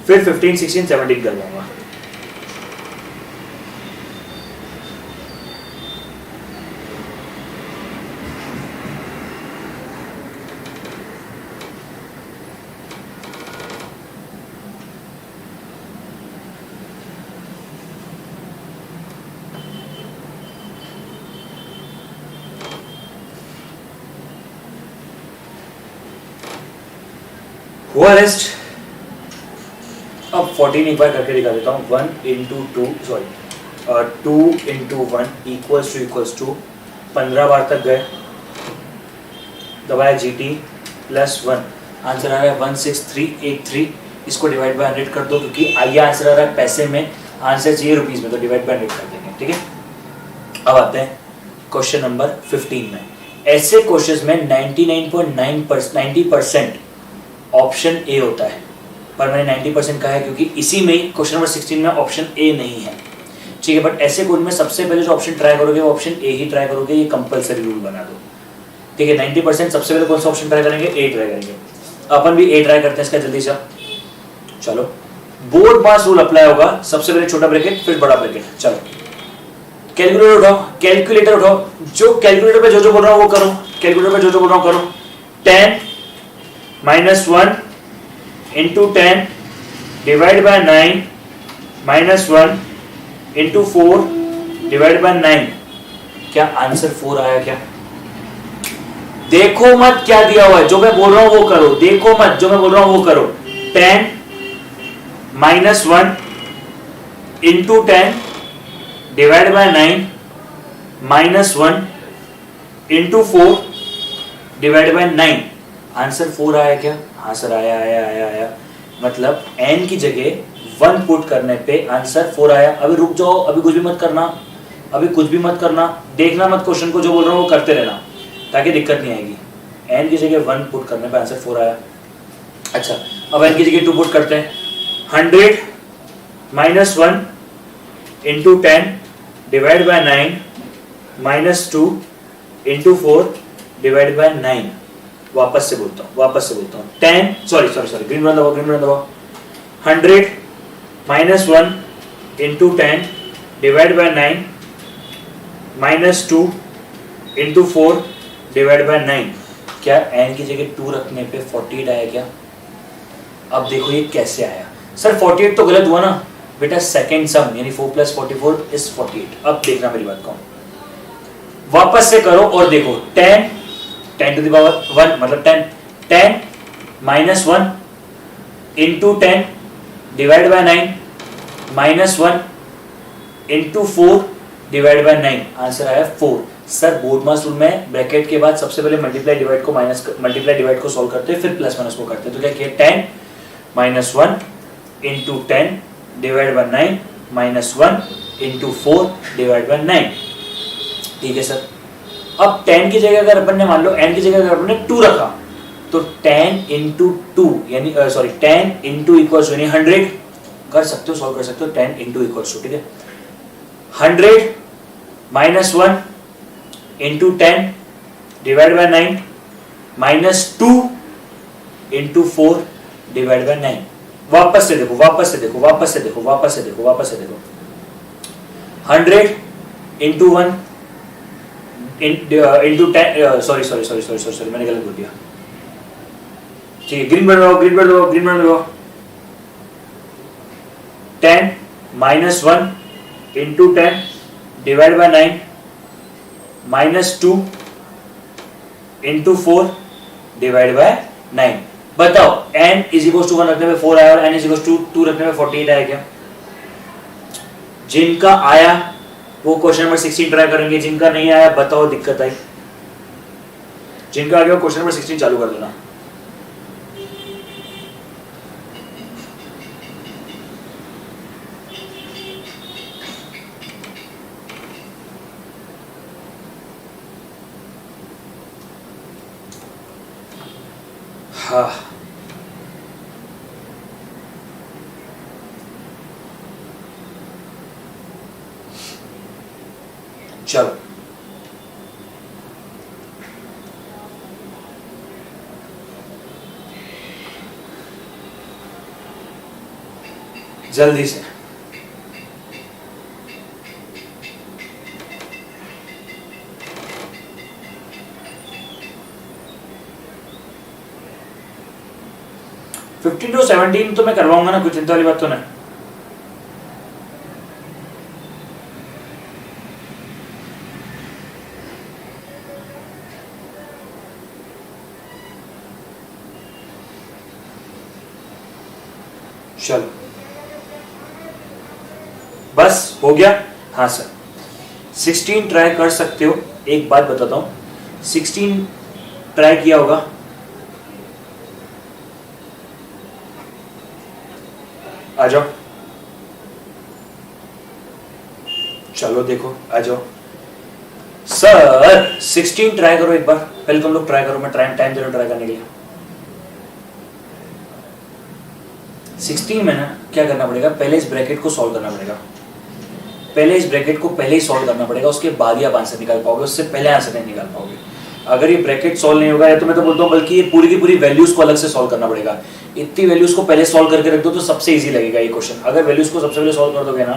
फिर 15 16 17 करवाऊंगा। हुआ रेस्ट। अब 14 एक बार करके दिखा देता हूँ। 1 into two, sorry 2 into 1 equals to 15 बार तक गए, दबाया GT +1, आंसर आ रहा है 16383। इसको डिवाइड बाय 100 कर दो, क्योंकि ये आंसर आ रहा है पैसे में, आंसर चाहिए रुपीस में, तो डिवाइड बाय 100 कर देंगे, ठीक है। अब आते हैं क्वेश्चन नंबर 15 में। ऐसे क्वेश्चंस में 90% ऑप्शन ए होता है, पर मैंने 90% कहा है क्योंकि इसी में क्वेश्चन नंबर 16 में ऑप्शन ए नहीं है, ठीक है। बट ऐसे क्वेश्चन में सबसे पहले जो ऑप्शन ट्राई करोगे वो ऑप्शन ए ही ट्राई करोगे, ये कंपलसरी रूल बना दो, ठीक है। 90% सबसे पहले कौन सा ऑप्शन ट्राई करेंगे? ए ट्राई करेंगे। अपन भी ए ट्राई करते हैं इसका जल्दी से। चलो, बोर्ड मास रूल अप्लाई होगा। सबसे पहले छोटा ब्रैकेट, फिर बड़ा ब्रैकेट। चलो, कैलकुलेटर उठाओ, कैलकुलेटर उठाओ। जो कैलकुलेटर पे जो बोल रहा हूं वो करो, कैलकुलेटर पे जो बोल रहा हूं करो। 10 - 1 into 10 divide by 9 -1 into 4 divide by 9। क्या आंसर 4 आया क्या? देखो मत क्या दिया हुआ है, जो मैं बोल रहा हूं वो करो। देखो मत, जो मैं बोल रहा हूं वो करो। 10 - 1 into 10 divide by 9 -1 into 4 divide by 9। Answer 4 आया क्या? हाँ सर, आया आया आया आया। मतलब n की जगह 1 पुट करने पे आंसर 4 आया। अभी रुक जाओ, अभी कुछ भी मत करना, अभी कुछ भी मत करना, देखना मत क्वेश्चन को, जो बोल रहा हूँ वो करते रहना ताकि दिक्कत नहीं आएगी। n की जगह 1 पुट करने पे आंसर 4 आया। अच्छा, अब n की जगह 2 पुट करते हैं। 100 - 1 into 10 divide by 9 -2 into 4 divide by 9। वापस से बोलता हूँ 10 सॉरी ग्रीन बटन दबाओ। 100 - 1 into 10 divide by 9 -2 into 4 divide by 9। क्या n की जगह 2 रखने पे 48 आया क्या? अब देखो ये कैसे आया। सर 48 तो गलत हुआ ना बेटा, सेकेंड सम यानी 4 + 44 = 48। अब देखना मेरी बात को, वापस से करो और देखो। 10 टू द पावर 1 मतलब 10 - 1 into 10 divide by 9 -1 into 4 divide by 9। Answer आया 4। सर बोर्ड मास रूल में ब्रैकेट के बाद सबसे पहले मल्टीप्लाई डिवाइड को सॉल्व करते हैं, फिर प्लस माइनस को करते हैं। तो क्या किया? 10 - 1 into 10 divide by 9 -1 into 4 divide by 9। ठीक है सर। अब 10 की जगह अगर अपन ने मान लो n की जगह अगर अपन ने 2 रखा तो 10 इंटू 2 यानी 10 इंटू इक्वल्स यानी 100 कर सकते हो, सॉल्व कर सकते हो। 10 इंटू इक्वल्स, ठीक है। 100 - 1 into 10 divide by 9 -2 into 4 divide by 9। वापस से देखो 100 इंटू 1 इंटू 10 सॉरी मैंने गलत बोल दिया। ठीक है, ग्रीन बटन दबाओ। 10 - 1 into 10 divide by 9 -2 into 4 divide by 9। बताओ n = 1 रखने पे 4 आया और n = 2 रखने पे 48 आया क्या? जिनका आया वो क्वेश्चन नंबर 16 ट्राई करेंगे, जिनका नहीं आया बताओ दिक्कत आई। जिनका आ गया क्वेश्चन नंबर 16 चालू कर देना। हाँ, चलो जल्दी से। $15 to $17 तो मैं करवाऊंगा ना, कुछ चिंता वाली बात तो नहीं। चलो बस हो गया। हाँ सर 16 ट्राई कर सकते हो। एक बात बताता हूं, 16 ट्राई किया होगा, आ जाओ, चलो देखो आ जाओ सर। 16 ट्राई करो एक बार, पहले तुम लोग ट्राई करो, मैं टाइम दे रहा हूं ट्राई करने के लिए। 16 में ना क्या करना पड़ेगा, पहले इस ब्रैकेट को सॉल्व करना पड़ेगा, पहले इस ब्रैकेट को पहले ही सॉल्व करना पड़ेगा, उसके बाद ही आप आंसर निकाल पाओगे, उससे पहले आंसर नहीं निकाल पाओगे। अगर ये ब्रैकेट सॉल्व नहीं होगा, या तो मैं तो बोलता हूँ बल्कि ये पूरी की पूरी वैल्यूज को अलग से सॉल्व करना पड़ेगा। इतनी वैल्यूज को पहले सॉल्व करके रख दो तो सबसे इजी लगेगा ये क्वेश्चन। अगर वैल्यूज को सबसे पहले सॉल्व कर दोगे ना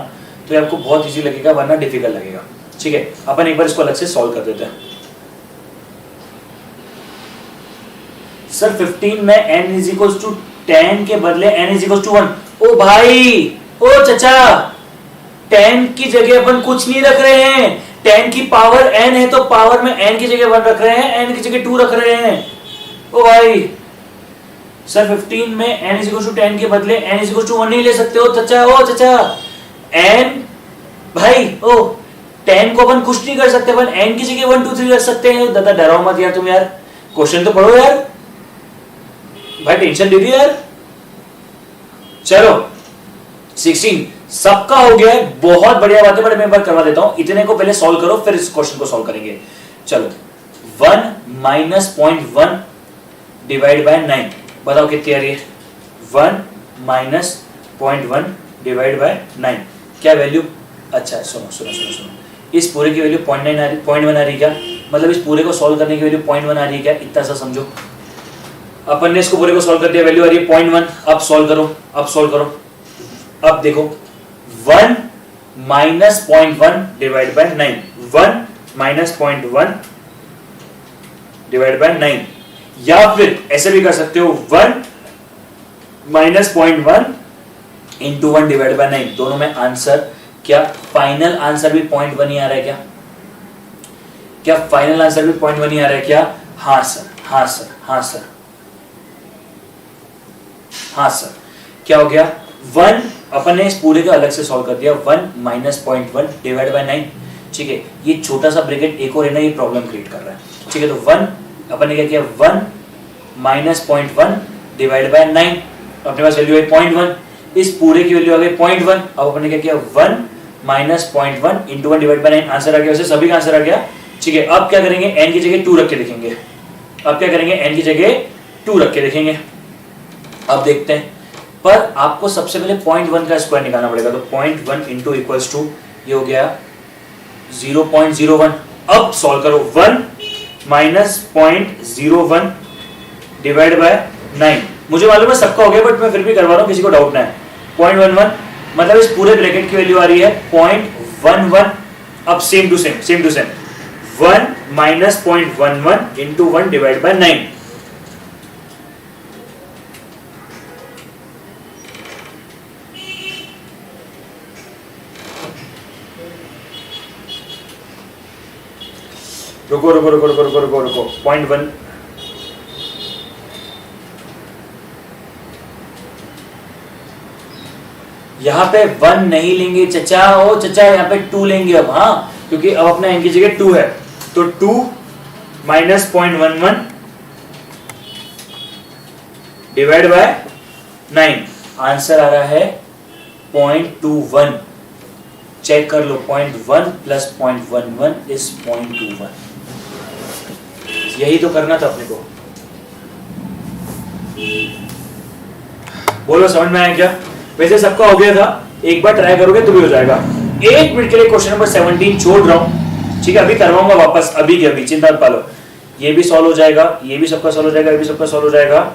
तो ये आपको बहुत इजी लगेगा, वरना डिफिकल्ट लगेगा। ठीक है, अपन एक बार इसको अलग से सॉल्व कर देते हैं। सर 15 में n इज इक्वल टू 10 के बदले n इज इक्वल टू 1। ओ भाई, ओ चचा, 10 की जगह अपन कुछ नहीं रख रहे हैं। 10 की पावर n है तो पावर में n की जगह 1 रख रहे हैं, n की जगह 2 रख रहे हैं। ओ भाई सर 15 में n इज इक्वल टू 10 के बदले n इज इक्वल टू 1 नहीं ले सकते हो चचा। ओ चचा, n भाई, ओ 10 को अपन कुछ नहीं कर सकते, अपन n की जगह 1 2 3 रख सकते हैं। दादा डराओ मत यार तुम, यार क्वेश्चन तो पढ़ो यार भाई, टेंशन दे दी यार। चलो 16 सबका हो गया है, बहुत बढ़िया बात है, बट मैं एक बार करवा देता हूं। इतने को पहले सॉल्व करो, फिर इस क्वेश्चन को सॉल्व करेंगे। चलो 1 माइनस 0.1 डिवाइड बाय 9, बताओ कितनी आ रही है। 1 माइनस 0.1 डिवाइड बाय 9, क्या वैल्यू। अच्छा सुनो सुनो सुनो सुनो, इस पूरे की वैल्यू 0.9 आ रही, 0.1 आ रही क्या, मतलब इस पूरे को सॉल्व करने की वैल्यू 0.1 आ रही है क्या, इतना सा समझो। अपन ने इसको पूरे को सॉल्व कर दिया, वैल्यू आ रही है 0.1। अब सॉल्व करो, अब सॉल्व करो। अब देखो 1 minus 0.1 divide by 9, 1 minus 0.1 divide by 9, या फिर ऐसे भी कर सकते हो 1 माइनस 0.1 इंटू 1 डिवाइड बाय 9। दोनों में आंसर, क्या फाइनल आंसर भी 0.1 ही आ रहा है क्या, क्या फाइनल आंसर भी 0.1 ही आ रहा है क्या। हाँ सर, हाँ सर, हाँ सर, हाँ सर। क्या हो गया, 1 अपन ने इस पूरे का अलग से सॉल्व कर दिया, 1 माइनस 0.1 डिवाइड बाय 9। ठीक है, ये छोटा सा ब्रैकेट एक और है ना, ये प्रॉब्लम क्रिएट कर रहा है। ठीक है, तो 1 अपन ने क्या किया, 1 माइनस 0.1 डिवाइड बाय 9, अपने पास वैल्यू है 0.1, इस पूरे की वैल्यू आ गई 0.1। अब अपन ने क्या किया, 1 minus 0.1 into 1 divide by 9, answer आ गया। वैसे सभी का आंसर आ गया। ठीक है, अब क्या करेंगे, n की जगह 2 रख के देखेंगे। अब क्या करेंगे, n की जगह 2 रख के देखेंगे। अब देखते हैं, पर आपको सबसे पहले 0.1 का स्क्वायर निकालना पड़ेगा, तो 0.1 इंटू इक्वल्स टू, ये हो गया 0.01। अब सॉल्व करो, 1 माइनस 0.01 डिवाइड बाय 9। मुझे मालूम है सबका हो गया, बट मैं फिर भी करवा रहा हूं, किसी को डाउट ना है। 0.11 मतलब इस पूरे ब्रैकेट की वैल्यू आ रही है 0.11। अब same to same, same to same, 1 minus 0.11 into 1 divide by 9। रुको रुको रुको रुको रुको रुको रुको, 0.1 यहाँ पे 1 नहीं लेंगे चचा, ओ चचा यहाँ पे 2 लेंगे अब। हाँ, क्योंकि अब अपना n की जगह 2 है, तो 2 माइनस 0.11 डिवाइड बाय 9, आंसर आ रहा है 0.21। चेक कर लो, 0.1 प्लस 0.11 इज 0.21। यही तो करना था अपने को। बोलो समझ में आया क्या। वैसे सबका हो गया था, एक बार ट्राई करोगे तो भी हो जाएगा। 1 मिनट के लिए क्वेश्चन नंबर 17 छोड़ रहा हूं, ठीक है, अभी करवाऊंगा वापस, अभी के अभी, चिंता मत पालो। ये भी सॉल्व हो जाएगा, ये भी सबका सॉल्व हो जाएगा, ये भी सबका सॉल्व हो जाएगा।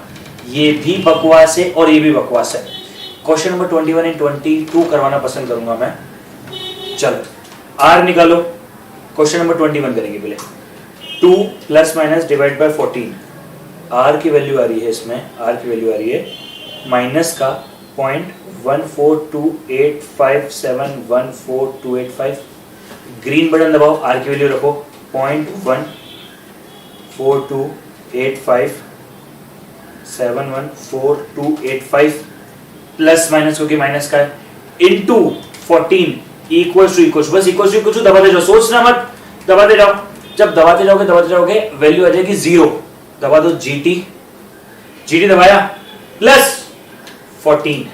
ये भी बकवास है और ये भी बकवास है। क्वेश्चन नंबर 21 एंड 22 करवाना पसंद करूंगा मैं। चलो आर निकालो। क्वेश्चन नंबर 21 करेंगे पहले। 2 plus minus divide by 14, R की वैल्यू आ रही है इसमें, आर की वैल्यू आ रही है माइनस का 0.14285714285। ग्रीन बटन दबाओ, आर की वैल्यू रखो 0.14285714285 प्लस माइनस क्योंकि माइनस का है, इंटू 14 इक्वल्स टू बस इक्वल्स टू दबाते जाओ, सोचना मत, दबाते जाओ। जब दबाते जाओगे वैल्यू आ जाएगी 0, दबा दो जीटी दबाया प्लस 14,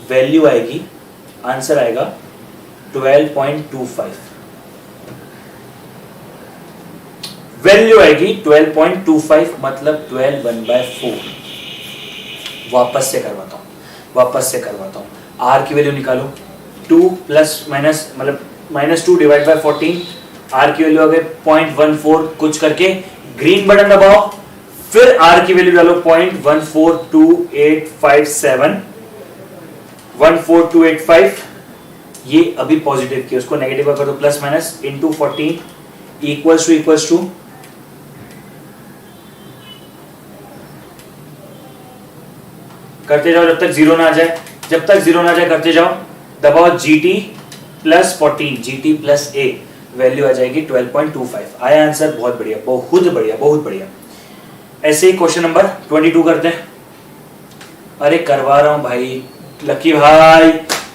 वैल्यू आएगी, आंसर आएगा 12.25, वैल्यू आएगी 12.25, मतलब 12/4। वापस से करवाता हूं, आर की वैल्यू निकालो, 2 प्लस माइनस मतलब -2 डिवाइड बाय 14, आर की वैल्यू आ गई 0.14, कुछ करके ग्रीन बटन दबाओ, फिर आर की वैल्यू डालो 0.142857, 14285, ये अभी पॉजिटिव की, उसको नेगेटिव कर दो, plus minus into 14 equals to करते जाओ जब तक जीरो ना आ जाए, करते जाओ, दबाओ जीटी प्लस 14, जीटी प्लस ए, वैल्यू आ जाएगी 12.25। आया आंसर? बहुत बढ़िया। ऐसे ही क्वेश्चन नंबर 22 करते हैं। अरे करवा रहा हूं भाई, लकी भाई,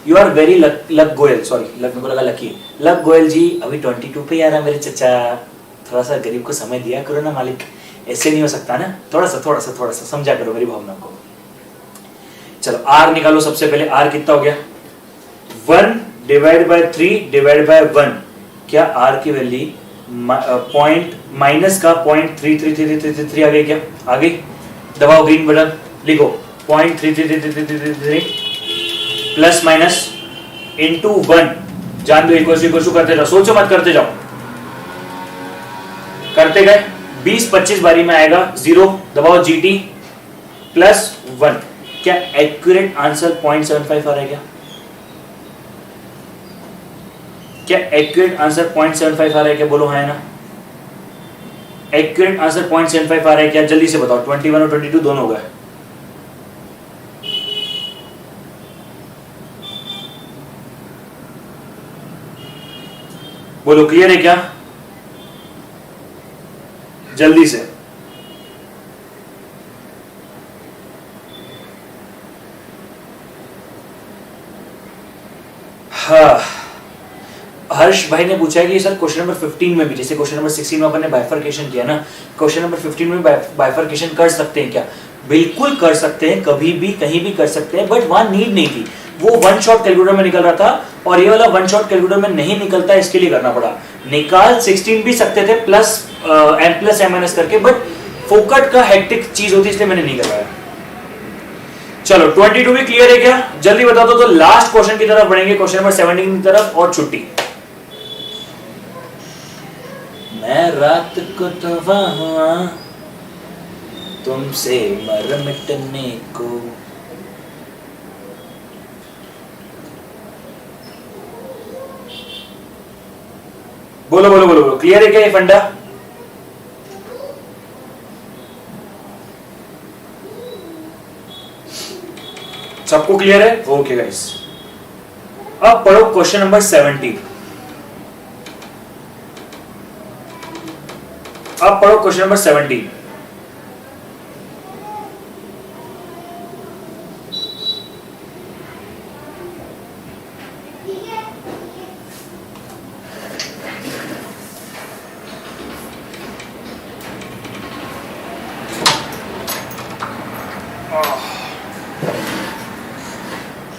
you are very luck Goyal, sorry luck, मेरे को लगा लकी, लक गोयल जी अभी 22 पे आ रहा मेरे चचा, थोड़ा सा गरीब को समय दिया करो ना मालिक, ऐसे नहीं हो सकता ना, थोड़ा सा समझा करो मेरी भावना को। चलो आर निकालो, सबसे पहले आर कितना हो गया, 1 डिवाइड बाय 3 डिवाइड बाय 1, क्या आर की वैल्यू पॉइंट माइनस का 0.3333 आ गई, क्या आ गई, दबाओ ग्रीन बटन, लिखो 0.3333 प्लस माइनस इंटू 1, जान दो इक्वल टू करते जाओ, सोचो मत, करते जाओ, करते गए 20-25 बारी में आएगा 0, दबाओ जीटी प्लस 1, क्या एक्यूरेट आंसर 0.75 आ रहा है क्या एक्यूरेट आंसर 0.75 आ रहा है क्या, बोलो हाँ ना, एक्यूरेट आंसर 0.75 आ रहा है क्या, जल्दी से बताओ, 21 और 22 दोनों हो गए, बोलो क्लियर है क्या, जल्दी से। हाँ, हर्ष भाई ने पूछा है कि सर क्वेश्चन नंबर 15 में भी, जैसे क्वेश्चन नंबर 16 में अपन ने बाइफरकेशन किया ना, क्वेश्चन नंबर 15 में बाइफरकेशन कर सकते हैं क्या, बिल्कुल कर सकते हैं, कभी भी कहीं भी कर सकते हैं, बट वहां नीड नहीं थी, वो वन शॉट कैलकुलेटर में निकल रहा था, और ये वाला वन शॉट कैलकुलेटर में नहीं निकलता, इसके लिए करना पड़ा, निकाल 16 भी सकते थे plus m plus m minus करके, बट फोकट का हेक्टिक चीज होती है, इसलिए मैंने नहीं करवाया। चलो 22 भी क्लियर है क्या, जल्दी बता दो, तो लास्ट क्वेश्चन की तरफ बढ़ेंगे, क्वेश्चन नंबर 17 की तरफ, और छुट्टी। मैं रात को तवा हुआ तुमसे मर मिटने को, बोलो क्लियर है क्या ये फंडा, सबको क्लियर है, ओके गाइस। अब पढ़ो क्वेश्चन नंबर 17, अब पढ़ो क्वेश्चन नंबर 17,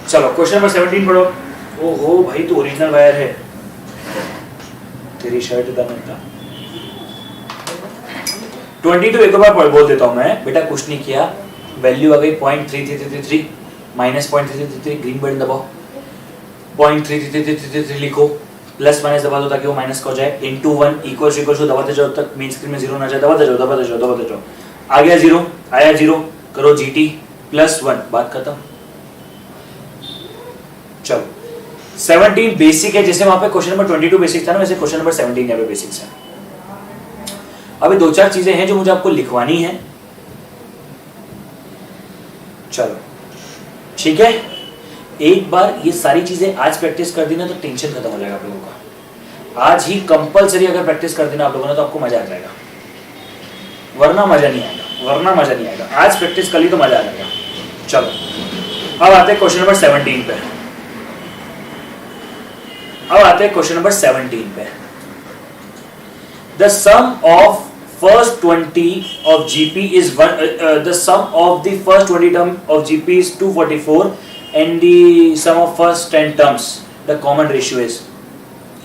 चलो क्वेश्चन नंबर 17 पढ़ो। ओहो भाई तो ओरिजिनल वायर है, तेरी शर्ट का मिलता। 22 एक बार बोल देता हूं मैं, बेटा कुछ नहीं किया, वैल्यू आ गई 0.3333 माइनस 0.3333, ग्रीन बटन दबाओ, 0.3333 लिखो, प्लस माइनस दबा दो ताकि वो माइनस का हो जाए, इनटू 1 इक्वल्स टू दबाते जाओ तक मेन स्क्रीन में 0 ना जाए, दबाते जाओ, आ गया 0, आया 0, करो जीटी प्लस 1, बात खत्म। चलो 17 बेसिक है, जैसे वहां पे क्वेश्चन नंबर 22 बेसिक था ना, वैसे क्वेश्चन नंबर 17 यहाँ पे बेसिक्स है। अभी 2-4 चीजें हैं जो मुझे आपको लिखवानी है, चलो ठीक है, एक बार ये सारी चीजें आज प्रैक्टिस कर दी ना तो टेंशन खत्म हो जाएगा आप लोगों का। आज ही कंपलसरी अगर प्रैक्टिस कर देना आप लोगों ने तो आपको मजा आ जाएगा, वरना मजा नहीं आएगा, आज प्रैक्टिस कर ली तो मजा आ जाएगा। चलो अब आते हैं क्वेश्चन नंबर 17 पे। अब आते हैं क्वेश्चन नंबर 17 पे। The sum of first 20 of GP is the sum of the first 20 term of GP is 244 and the sum of first 10 terms, the common ratio is,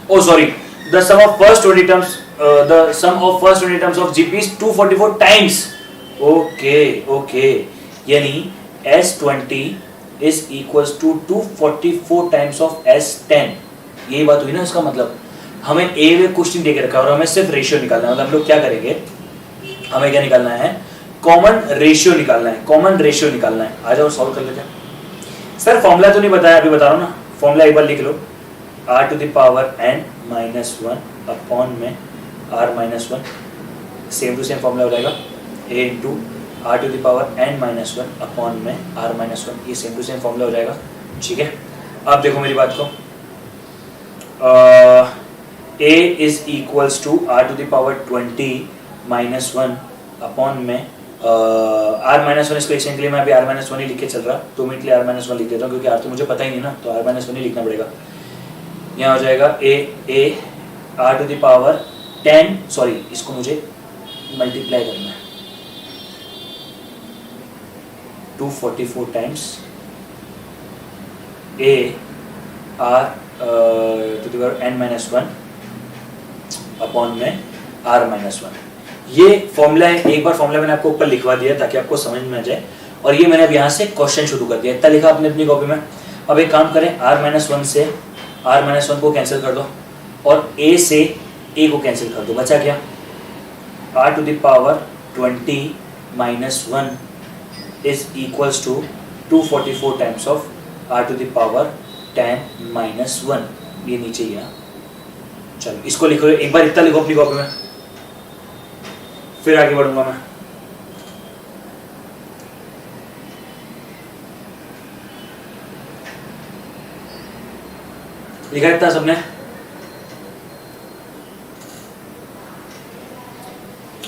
oh sorry, the sum of first 20 terms the sum of first 20 terms of GP is 244 times. Okay, यानी S20 is equals to 244 times of S10। यही बात हुई ना, इसका मतलब हमें ए में कुछ नहीं देके रखा और हमें सिर्फ रेशियो निकालना है। मतलब हम लोग क्या करेंगे, हमें क्या निकालना है, कॉमन रेशियो निकालना है, कॉमन रेशियो निकालना है। आ जाओ सॉल्व कर लेते हैं। सर फॉर्मूला तो नहीं बताया, अभी बता रहा हूँ ना, फॉर्मूला एक बार लिख लो, r to the power n minus 1 upon में r minus 1, same to same formula हो जाएगा, a into r to the power n minus 1 upon में r minus 1, ये सेम टू सेम फॉर्मूला हो जाएगा। ठीक है, अब देखो मेरी बात को, a is equals to r to the power 20 minus 1 upon में r minus 1, इसको एक्सचेंज के लिए मैं अभी r minus 1 ही लिख के चल रहा, 2 मिनट के लिए r minus 1 लिख देता हूँ क्योंकि r तो मुझे पता ही नहीं ना, तो r minus 1 ही लिखना पड़ेगा। यहाँ हो जाएगा a r to the power 10, sorry इसको मुझे मल्टीप्लाई करना है 244 times a r to the power n minus 1 upon में r minus 1। ये फॉर्मूला है, एक बार फॉर्मूला मैंने आपको ऊपर लिखवा दिया ताकि आपको समझ में आ जाए, और ये मैंने अब यहाँ से क्वेश्चन शुरू कर दिया, इतना लिखा आपने अपनी कॉपी में। अब एक काम करें, r minus 1 से r minus 1 को कैंसिल कर दो और a से a को कैंसिल कर दो, बचा क्या, r to the power 20 minus 1 is equals to 244 times of r to the power 10 minus 1, ये नीचे ही है। चलो इसको लिखो, एक बार इतना लिखो अपनी कॉपी में, फिर आगे बढ़ूंगा मैं। लिखा इतना सबने?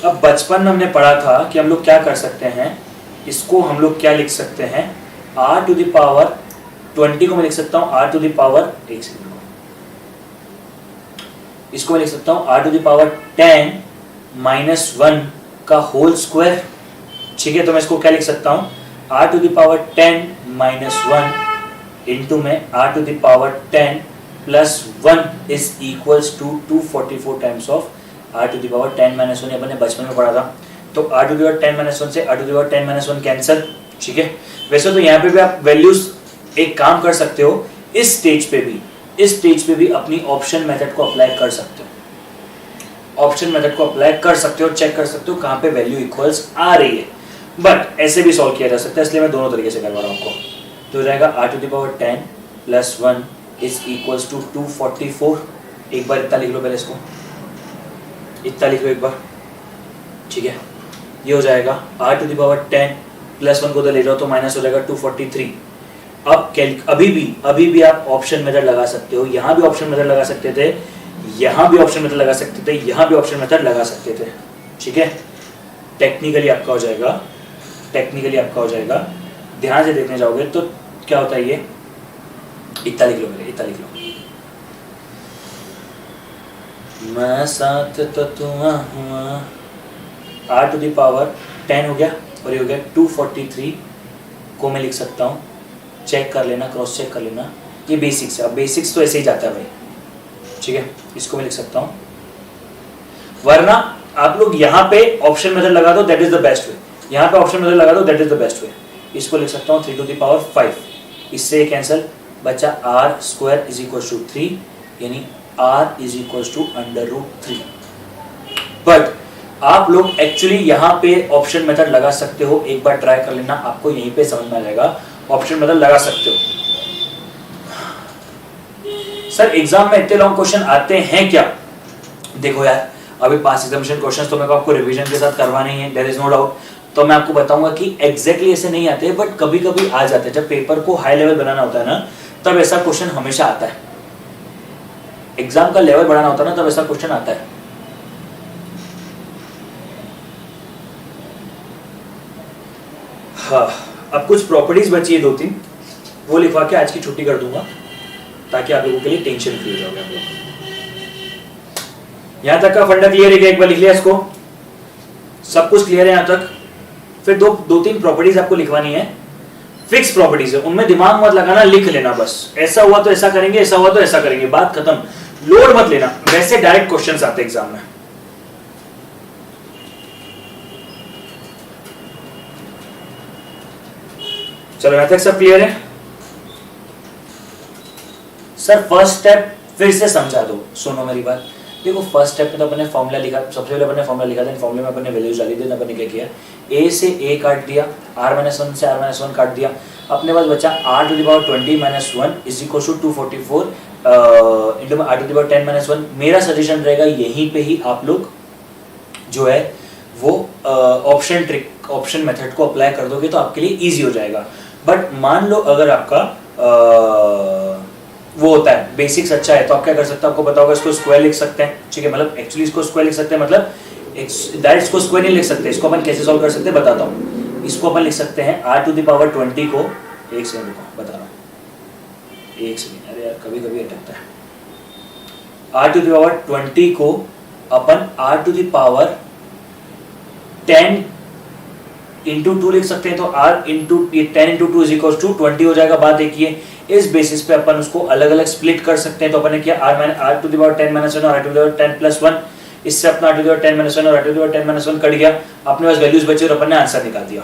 अब बचपन में हमने पढ़ा था कि हम लोग क्या कर सकते हैं, इसको हम लोग क्या लिख सकते हैं, r to the power 20 को मैं लिख सकता हूं r to the power, एक सेकंड, इसको मैं लिख सकता हूं r to the power 10 minus 1 का होल स्क्वायर। ठीक है, तो मैं इसको क्या लिख सकता हूं, r to the power 10 minus 1 into में r to the power 10 plus 1 is equals to 244 times of r to the power 10 minus 1, अपने बचपन में पढ़ा था। तो r to the power 10 minus 1 से r to the power 10 minus 1 cancel. ठीक है, वैसे तो यहाँ पे भी आप वैल्यूज एक काम कर सकते हो, इस स्टेज पे भी अपनी ऑप्शन मेथड को अप्लाई कर सकते हो, ऑप्शन मेथड को अप्लाई कर सकते हो, चेक कर सकते हो कहाँ पे वैल्यू इक्वल्स आ रही है, बट ऐसे भी सॉल्व किया जा सकता है, इसलिए मैं दोनों तरीके से करवा रहा हूँ आपको। तो हो जाएगा r to the power 10 plus 1 is equals to 244, एक बार इतना लिख लो, पहले इसको इतना लिख लो एक बार। ठीक है, ये हो जाएगा r to the power 10 plus 1 को तो ले जाओ तो माइनस हो जाएगा 243। अब अभी भी आप ऑप्शन मेथड लगा सकते हो, यहाँ भी ऑप्शन मेथड लगा सकते थे, यहाँ भी ऑप्शन मेथड लगा सकते थे, यहाँ भी ऑप्शन मेथड लगा सकते थे। ठीक है, टेक्निकली आपका हो जाएगा, ध्यान से देखने जाओगे तो क्या होता है, ये इतना लिख लो, मेरे इतना लिख लो, मैं साथ तो तू हुआ, r to the power 10 हो गया और ये हो गया 243 को मैं लिख सकता हूँ, चेक कर लेना, क्रॉस चेक कर लेना, ये बेसिक्स है, अब बेसिक्स तो ऐसे ही जाता है भाई। ठीक है, इसको मैं लिख सकता हूँ, वरना आप लोग यहाँ पे ऑप्शन मेथड लगा दो, that is the best way, यहाँ पे ऑप्शन मेथड लगा दो, that is the best way. इसको लिख सकता हूँ 3 to the power 5, इससे कैंसिल, बचा r square is equal to 3, यानी r is equal to √3। But आप लोग एक्चुअली यहाँ पे ऑप्शन मेथड लगा सकते हो, एक बार ट्राई कर लेना, आपको यहीं पे समझ में आ जाएगा, ऑप्शन मेथड लगा सकते हो। सर एग्जाम में इतने लॉन्ग क्वेश्चन आते हैं क्या? देखो यार, अभी पास एग्जामिनेशन क्वेश्चंस तो मेरे को आपको रिवीजन के साथ करवाने ही है, देयर इज नो डाउट। तो मैं आपको बताऊंगा कि एग्जैक्टली ऐसे नहीं आते, बट कभी कभी आ जाते हैं। जब पेपर को हाई लेवल बनाना होता है ना, तब ऐसा क्वेश्चन हमेशा आता है। एग्जाम का लेवल बढ़ाना होता है ना, तब ऐसा क्वेश्चन आता है। हाँ, अब कुछ प्रॉपर्टीज बची है 2-3, वो लिखवा के आज की छुट्टी कर दूंगा ताकि आप लोगों के लिए टेंशन फ्री हो जाओगे आप लोग। यहां तक का फंडा क्लियर है क्या? एक बार लिख लिया इसको, सब कुछ क्लियर है यहां तक? फिर दो तीन प्रॉपर्टीज आपको लिखवानी है, फिक्स प्रॉपर्टीज है, उनमें दिमाग मत लगाना, लिख लेना बस। ऐसा हुआ तो ऐसा करेंगे, ऐसा हुआ तो ऐसा करेंगे, बात खत्म। लोड मत लेना, वैसे डायरेक्ट क्वेश्चंस आते हैं एग्जाम में। चलो यहां तक सब क्लियर है? सर फर्स्ट स्टेप फिर से समझा दो, सुनो मेरी बात। देखो फर्स्ट स्टेप में तो अपने फॉर्मूला लिखा, सबसे पहले अपने फॉर्मूला लिखा था, फॉर्मूले में अपने वैल्यूज डाली थी, अपने क्या किया, a से a काट दिया, r-1 से r-1 काट दिया, अपने पास बचा r to the power 20 - 1 is equal to 244 into r to the power 10 - 1। मेरा सजेशन रहेगा यहीं पे ही आप लोग जो है वो ऑप्शन ट्रिक, ऑप्शन मेथड को अप्लाई कर दोगे तो आपके लिए इजी हो जाएगा। बट मान लो अगर आपका वो होता है बेसिक्स अच्छा है तो आप क्या कर सकते हैं, आपको पता होगा इसको स्क्वायर लिख सकते हैं, ठीक है, मतलब एक्चुअली इसको स्क्वायर लिख सकते हैं, मतलब डायरेक्ट इसको स्क्वायर नहीं लिख सकते, इसको अपन कैसे सॉल्व कर सकते हैं बताता हूँ। इसको अपन लिख सकते हैं r टू द पावर 20 को, एक सेकंड रुको बता रहा हूँ, एक सेकंड, अरे यार कभी कभी अटकता है। r टू द पावर 20 को अपन r to the power 10 into 2 लिख सकते हैं, तो r into 10 into 2 is equal to 20 हो जाएगा। बात एक ही, इस बेसिस पे अपन उसको अलग अलग स्प्लिट कर सकते हैं। तो अपन ने किया r टू द पावर 10 - 1 और r टू द पावर 10 + 1, इससे अपना r टू द पावर 10 - 1 और r to the power 10 - 1 cut गया, अपने पास वैल्यूज बचे और अपन ने आंसर निकाल दिया।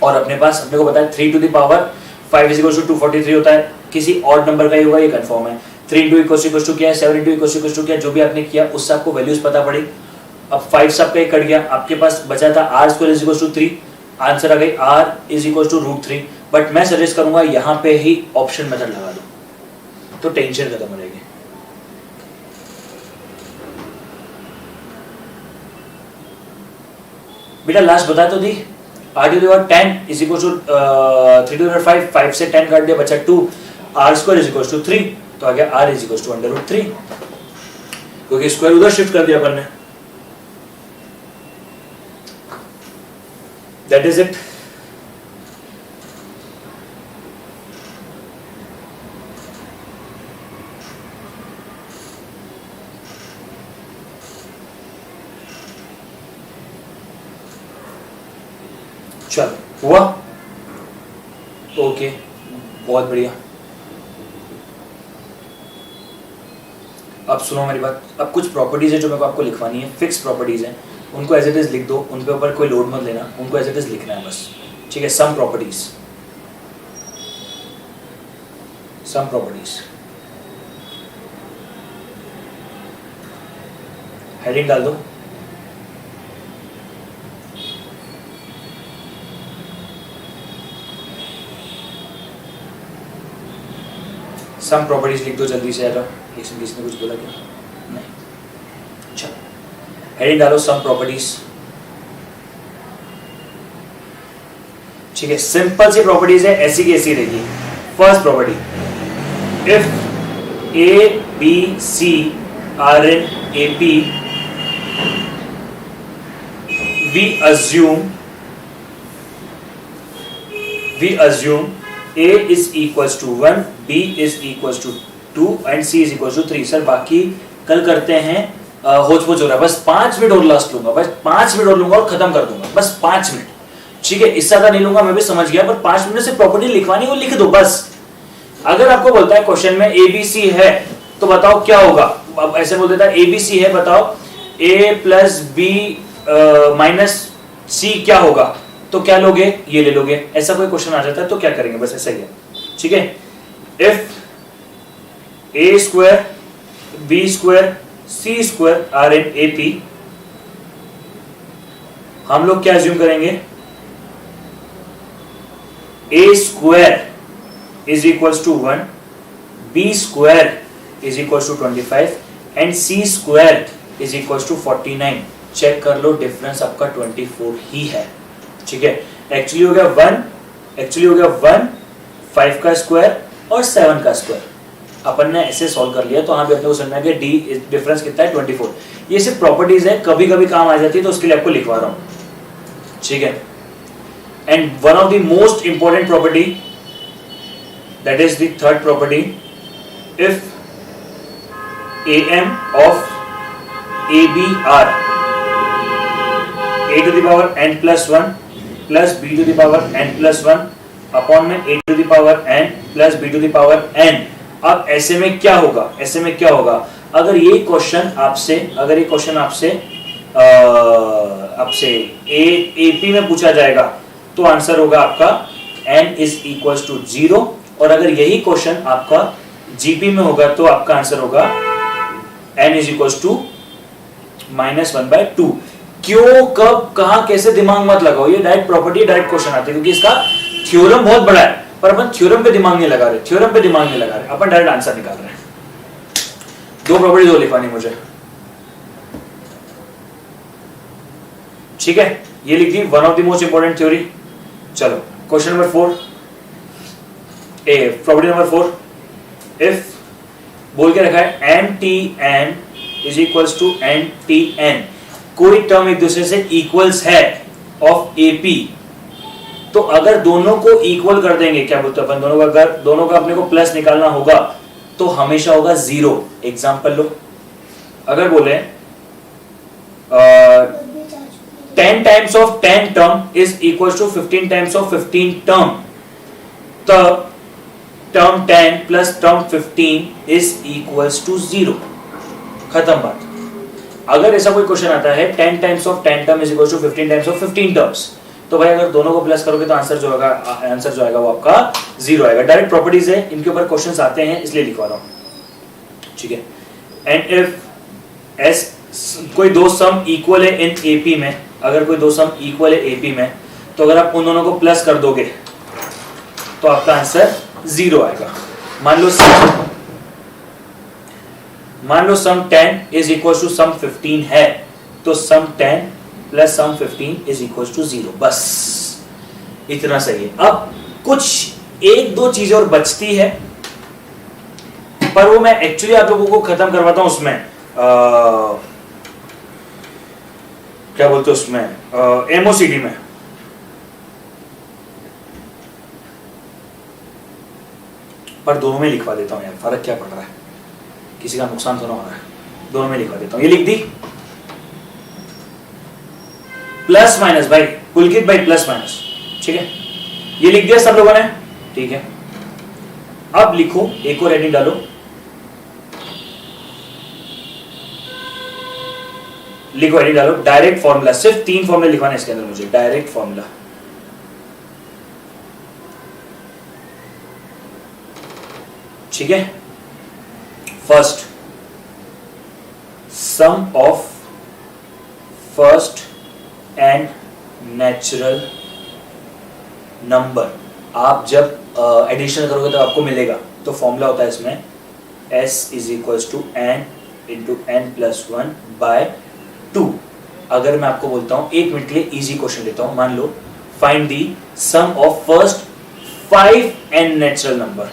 और अपने पास अपने को पता है 3 to the power 5 is equal to 243 होता है, किसी ऑड नंबर का ही होगा, ये कंफर्म है। 3 इंटू इक्वल टू क्या है, 7 इंटू इक्वल टू क्या है, जो भी आपने किया उससे आपको वैल्यूज पता पड़ी। अब 5 सबका कट गया, आपके पास बचा था r² is equal to 3, answer आ गई r is equal to √3। But मैं सजेस्ट करूंगा यहाँ पे ही ऑप्शन मेथड लगा दो तो टेंशन खत्म हो जाएगी। बेटा लास्ट बता तो दी, r to the power 10 is equal to 3 to the power 5, 5 से 10 काट दिया, बचा 2, r² इज इक्वल टू 3, तो आ गया r इज इक्वल टू √3, क्योंकि स्क्वायर उधर शिफ्ट कर दिया अपन ने। That is it. चलो हुआ, ओके, बहुत बढ़िया। अब सुनो मेरी बात, अब कुछ प्रॉपर्टीज है जो मेरे को आपको लिखवानी है, फिक्स प्रॉपर्टीज है, उनको एज इट इज लिख दो, उनके ऊपर कोई लोड मत लेना, उनको एज इट इज लिखना है बस, ठीक है। सम प्रॉपर्टीज हेडिंग डाल दो। सम प्रॉपर्टीज लिख दो जल्दी से, यार किसने कुछ बोला क्या? नहीं, चलो हेडिंग डालो सम प्रॉपर्टीज, ठीक है। सिंपल सी प्रॉपर्टीज है, ऐसी की ऐसी रहेगी। First property, if A B C are in A P we assume a is equals to 1, b is equals to 2 and c is equals to 3। Sir बाकी कल करते हैं, होच-पोच हो रहा है, बस 5 मिनट और लास्ट लूंगा, बस 5 मिनट और लूंगा और खत्म कर दूंगा, बस 5 मिनट, ठीक है। इससे ज्यादा नहीं लूंगा, मैं भी समझ गया, पर 5 मिनट से प्रॉपर्टी लिखवानी वो लिख दो बस। अगर आपको बोलता है क्वेश्चन में ए बी सी है तो बताओ क्या होगा, अब ऐसे बोल देता है ए बी सी है, बताओ a प्लस बी माइनस सी क्या होगा, तो क्या लोगे, ये ले लोगे। ऐसा कोई क्वेश्चन आ जाता है तो क्या करेंगे, बस ऐसा ही है, ठीक है। If a square b square c square are in A P, हम लोग क्या अज्यूम करेंगे, a square is equals to 1, b square is equals to 25 and c square is equals to 49। Check कर लो, डिफरेंस आपका 24 ही है, ठीक है। एक्चुअली हो गया 1, 5 का स्क्वायर और 7 का स्क्वायर, अपन ने ऐसे सॉल्व कर लिया, तो यहाँ पे अपने को समझना है डी डिफरेंस कितना है 24। ये सिर्फ प्रॉपर्टीज है, कभी कभी काम आ जाती है तो उसके लिए आपको लिखवा रहा हूं, ठीक है। And one of the most important property that is the third property. If am of ab are a to the power n plus 1 plus b to the power n plus 1 upon में a to the power n plus b to the power n. अब ऐसे में क्या होगा, ऐसे में क्या होगा, अगर ये क्वेश्चन आपसे एपी में पूछा जाएगा तो आंसर होगा आपका n इज इक्वल टू 0, और अगर यही क्वेश्चन आपका जीपी में होगा तो आपका आंसर होगा n इज इक्वल टू -1/2. क्यों, कब, कहां, कैसे दिमाग मत लगाओ, ये डायरेक्ट प्रॉपर्टी डायरेक्ट क्वेश्चन आते हैं, क्योंकि इसका थ्योरम बहुत बड़ा है, पर अपन थ्योरम पे दिमाग नहीं लगा रहे, अपन डायरेक्ट आंसर निकाल रहे हैं. दो प्रॉपर्टी दो लिखवानी मुझे, ठीक है, ये लिख दी, one of the most important theory. चलो question number 4, property number 4. If बोल के रखा है N T N is equals to N T N, कोई टर्म एक दूसरे से इक्वल्स है ऑफ एपी, तो अगर दोनों को इक्वल कर देंगे, क्या बोलते हैं अपन, दोनों का अगर दोनों का अपने को प्लस निकालना होगा तो हमेशा होगा 0. एग्जांपल लो, अगर बोले 10 times of 10 term is equal to 15 times of 15 term, तब term 10 plus term 15 is equals to 0. खत्म बात. अगर ऐसा कोई क्वेश्चन आता है 10 times of 10 term is equals to 15 times of 15 terms, तो भाई अगर दोनों को प्लस करोगे तो आंसर जो आएगा वो आपका 0 आएगा. डायरेक्ट प्रॉपर्टीज है, इनके ऊपर क्वेश्चंस आते हैं इसलिए लिखवा रहा हूं, ठीक है. एंड इफ एस कोई दो सम इक्वल है इन एपी में, अगर कोई दो सम इक्वल है एपी में, तो अगर आप उन दोनों को प्लस कर दोगे तो आपका आंसर 0 आएगा. मान लो sum 10 is equal to sum 15 है, तो sum 10 plus sum 15 is equal to 0. बस इतना सही है. अब कुछ एक दो चीजें और बचती है, पर वो मैं एक्चुअली आप लोगों को खत्म करवाता हूं उसमें क्या बोलते हैं उसमें एमओसीडी में. पर दोनों में लिखवा देता हूं यार, फर्क क्या पड़ रहा है, किसी का नुकसान तो ना हो रहा है, दोनों में लिखवा देता हूं. ये लिख दी प्लस माइनस भाई, पुलकित भाई प्लस माइनस, ठीक है, ये लिख दिया सब लोगों ने, ठीक है. अब लिखो, एक और हेडिंग डालो, लिखो हेडिंग डालो डायरेक्ट फॉर्मूला. सिर्फ 3 फॉर्मूले लिखवाने इसके अंदर मुझे, डायरेक्ट फॉर्मूला. ठीक है. First, sum of first N natural number. आप जब एडिशन करोगे तो आपको मिलेगा, तो फॉर्मूला होता है इसमें s is equal to n into n plus 1 by 2. अगर मैं आपको बोलता हूं, 1 मिनट के लिए इजी क्वेश्चन लेता हूं, मान लो find the sum of first 5 n natural number.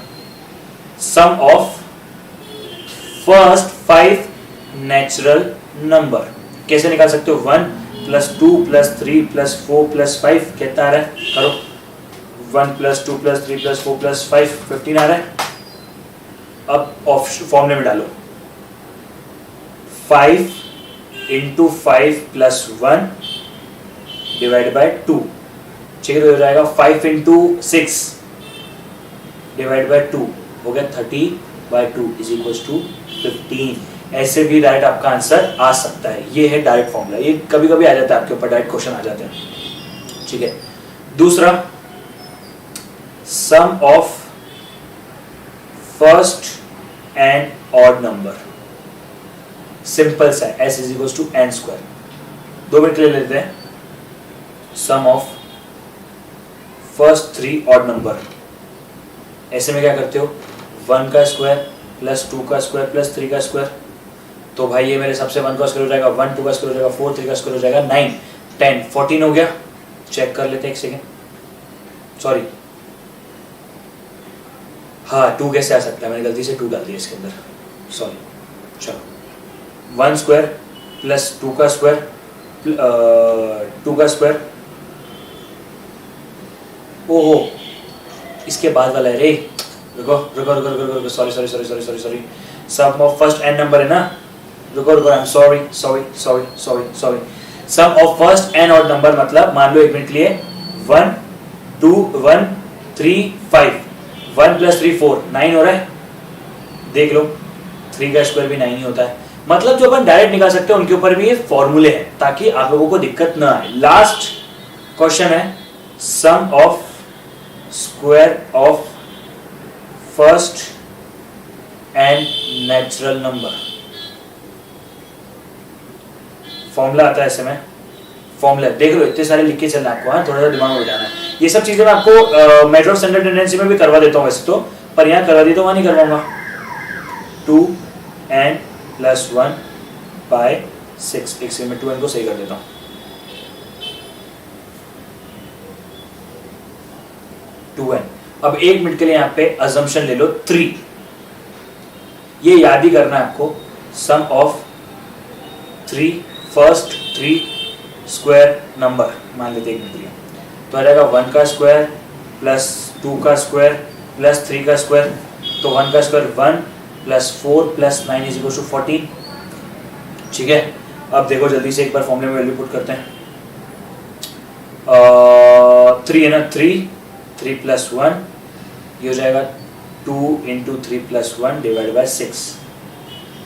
Sum of first 5 natural number कैसे निकाल सकते हो, 1 प्लस 2 प्लस 3 प्लस 4 प्लस 5, कितना आ रहा है, करो, 1 प्लस 2 प्लस 3 प्लस 4 प्लस 5, 15 आ रहा है. अब फॉर्मूले में डालो, 5 इंटू 5 प्लस 1 डिवाइड बाय 2, ठीक है, हो जाएगा 5 इंटू 6 डिवाइड बाय 2, हो गया 30/2 इज इक्वल टू 15. ऐसे भी डायरेक्ट आपका आंसर आ सकता है. ये है डायरेक्ट फॉर्मूला, ये कभी कभी आ जाता है आपके ऊपर, डायरेक्ट क्वेश्चन आ जाते हैं, ठीक है. दूसरा, sum of first N odd number. Simple सा है, s is equal to n square. 2 minute के लिए लेते हैं. Sum of first 3 odd number. ऐसे में क्या करते हो, 1 का स्क्वायर प्लस 2 का स्क्वायर प्लस 3 का स्क्वायर. तो भाई ये मेरे हिसाब से 1 का स्क्वायर हो जाएगा 1, 2 का स्क्वायर हो जाएगा 4, 3 का स्क्वायर हो जाएगा 9, 10, 14 हो गया. चेक कर लेते हैं एक सेकेंड, सॉरी, हाँ 2 कैसे आ सकता है, मैंने गलती से 2 डाल दिया इसके अंदर, सॉरी. चलो 1 स्क्वायर प्लस 2 का स्क्वायर 2 का स्क्वायर, ओहो इसके बाद वाला है रे, रुको रुको रुको रुको रुको, sorry sorry sorry sorry sorry sorry, sum of first N number है ना, रुको रुको, I am sorry sorry sorry sorry sorry, sum of first N odd number मतलब मान लो एक मिनट के लिए 1 2 1 3 5, 1 + 3 4, 9 हो रहा है, देख लो 3 का स्क्वायर भी 9 ही होता है, मतलब जो अपन डायरेक्ट निकाल सकते हैं उनके ऊपर भी ये फॉर्मूले हैं ताकि आप लोगों को दिक्कत ना आए। लास्ट क्वेश्चन है sum of square of first N natural number, formula आता है ऐसे में, फॉर्मूला देख लो, इतने सारे लिख के चलना आपको, हाँ थोड़ा सा दिमाग में बिठाना है। ये सब चीजें मैं आपको मेजर ऑफ स्टैंडर्ड टेंडेंसी में भी करवा देता हूँ वैसे तो, पर यहाँ करवा दी तो वहां नहीं करवाऊंगा। 2n + 1/6, एक सेकंड में 2n को सही कर देता हूँ, 2n। अब एक मिनट के लिए यहाँ पे अजम्पशन ले लो 3, ये याद ही करना है आपको, सम ऑफ 3 फर्स्ट 3 स्क्वायर नंबर मान लेते हैं एक मिनट के लिए, तो आ जाएगा 1 का स्क्वायर प्लस 2 का स्क्वायर प्लस 3 का स्क्वायर, तो 1 का स्क्वायर 1 + 4 + 9 = 14, ठीक है। अब देखो जल्दी से एक बार फॉर्मूले में वैल्यू पुट करते हैं, 3 है ना, 3 + 1, ये हो जाएगा 2 × 3 + 1 / 6,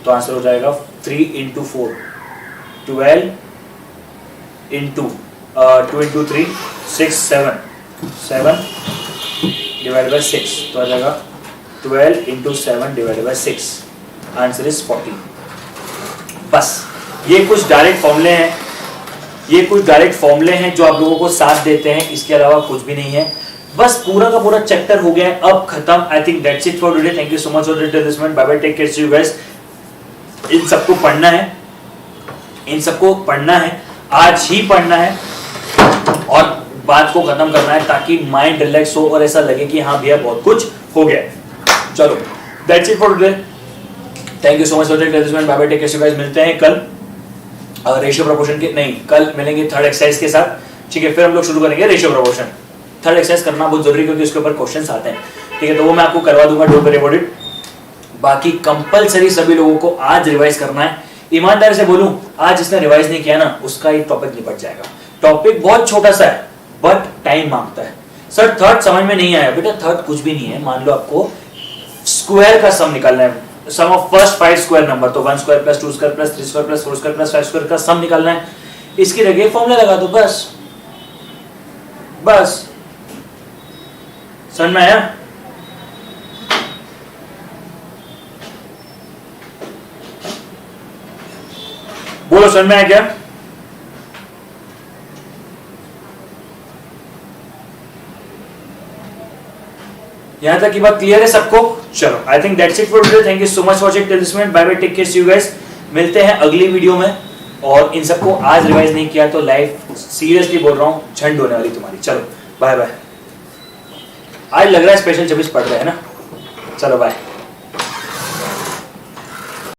तो आंसर हो जाएगा 3 × 4 12 × 2 × 3 6 7 7 / 6, तो आ जाएगा 12 × 7 / 6, आंसर इज 14। बस ये कुछ डायरेक्ट फॉर्मूले हैं, ये कुछ डायरेक्ट फॉर्मूले हैं जो आप लोगों को साथ देते हैं, इसके अलावा कुछ भी नहीं है। बस पूरा का पूरा चैप्टर हो गया है अब खत्म। I think that's it for today. Thank you so much for this, bye bye, take care, see you guys. इन सबको पढ़ना है, इन सबको पढ़ना है, आज ही पढ़ना है और बात को खत्म करना है ताकि माइंड रिलैक्स हो और ऐसा लगे कि हाँ भैया बहुत कुछ हो गया। चलो that's it for today, thank you so much for this, bye bye, take care, see you guys. मिलते हैं कल रेशियो प्रोपोर्शन के, नहीं कल मिलेंगे थर्ड एक्सरसाइज के साथ, ठीक है। फिर हम लोग शुरू करेंगे रेशियो प्रोपोर्शन। थर्ड एक्सरसाइज करना बहुत जरूरी क्योंकि उसके ऊपर क्वेश्चंस आते हैं, ठीक है, तो वो मैं आपको करवा दूंगा, डोंट वरी अबाउट इट। बाकी कंपलसरी सभी लोगों को आज रिवाइज करना है। ईमानदारी से बोलूं, आज जिसने रिवाइज नहीं किया ना उसका ये टॉपिक निपट जाएगा। टॉपिक बहुत छोटा सा है बट टाइम मांगता है। सर थर्ड समझ में नहीं आया, बेटा थर्ड कुछ भी नहीं है। मान लो आपको स्क्वायर का सम निकालना है, sum of first 5 square number, तो 1 square + 2 square + 3 square + 4 square + 5 square का सम निकालना है। इसकी जगह फॉर्मूला लगा दो, बस बस। समझ में आया? बोलो समझ में आया क्या? यहां तक की बात क्लियर है सबको? चलो I think that's it for today. Thank you so much for watching till this minute. Bye bye, take care, see you guys. मिलते हैं अगली वीडियो में। और इन सबको आज रिवाइज नहीं किया तो लाइफ सीरियसली बोल रहा हूं झंड होने वाली तुम्हारी। चलो बाय बाय। आज लग रहा है स्पेशल 26 पढ़ रहे हैं ना। चलो बाय।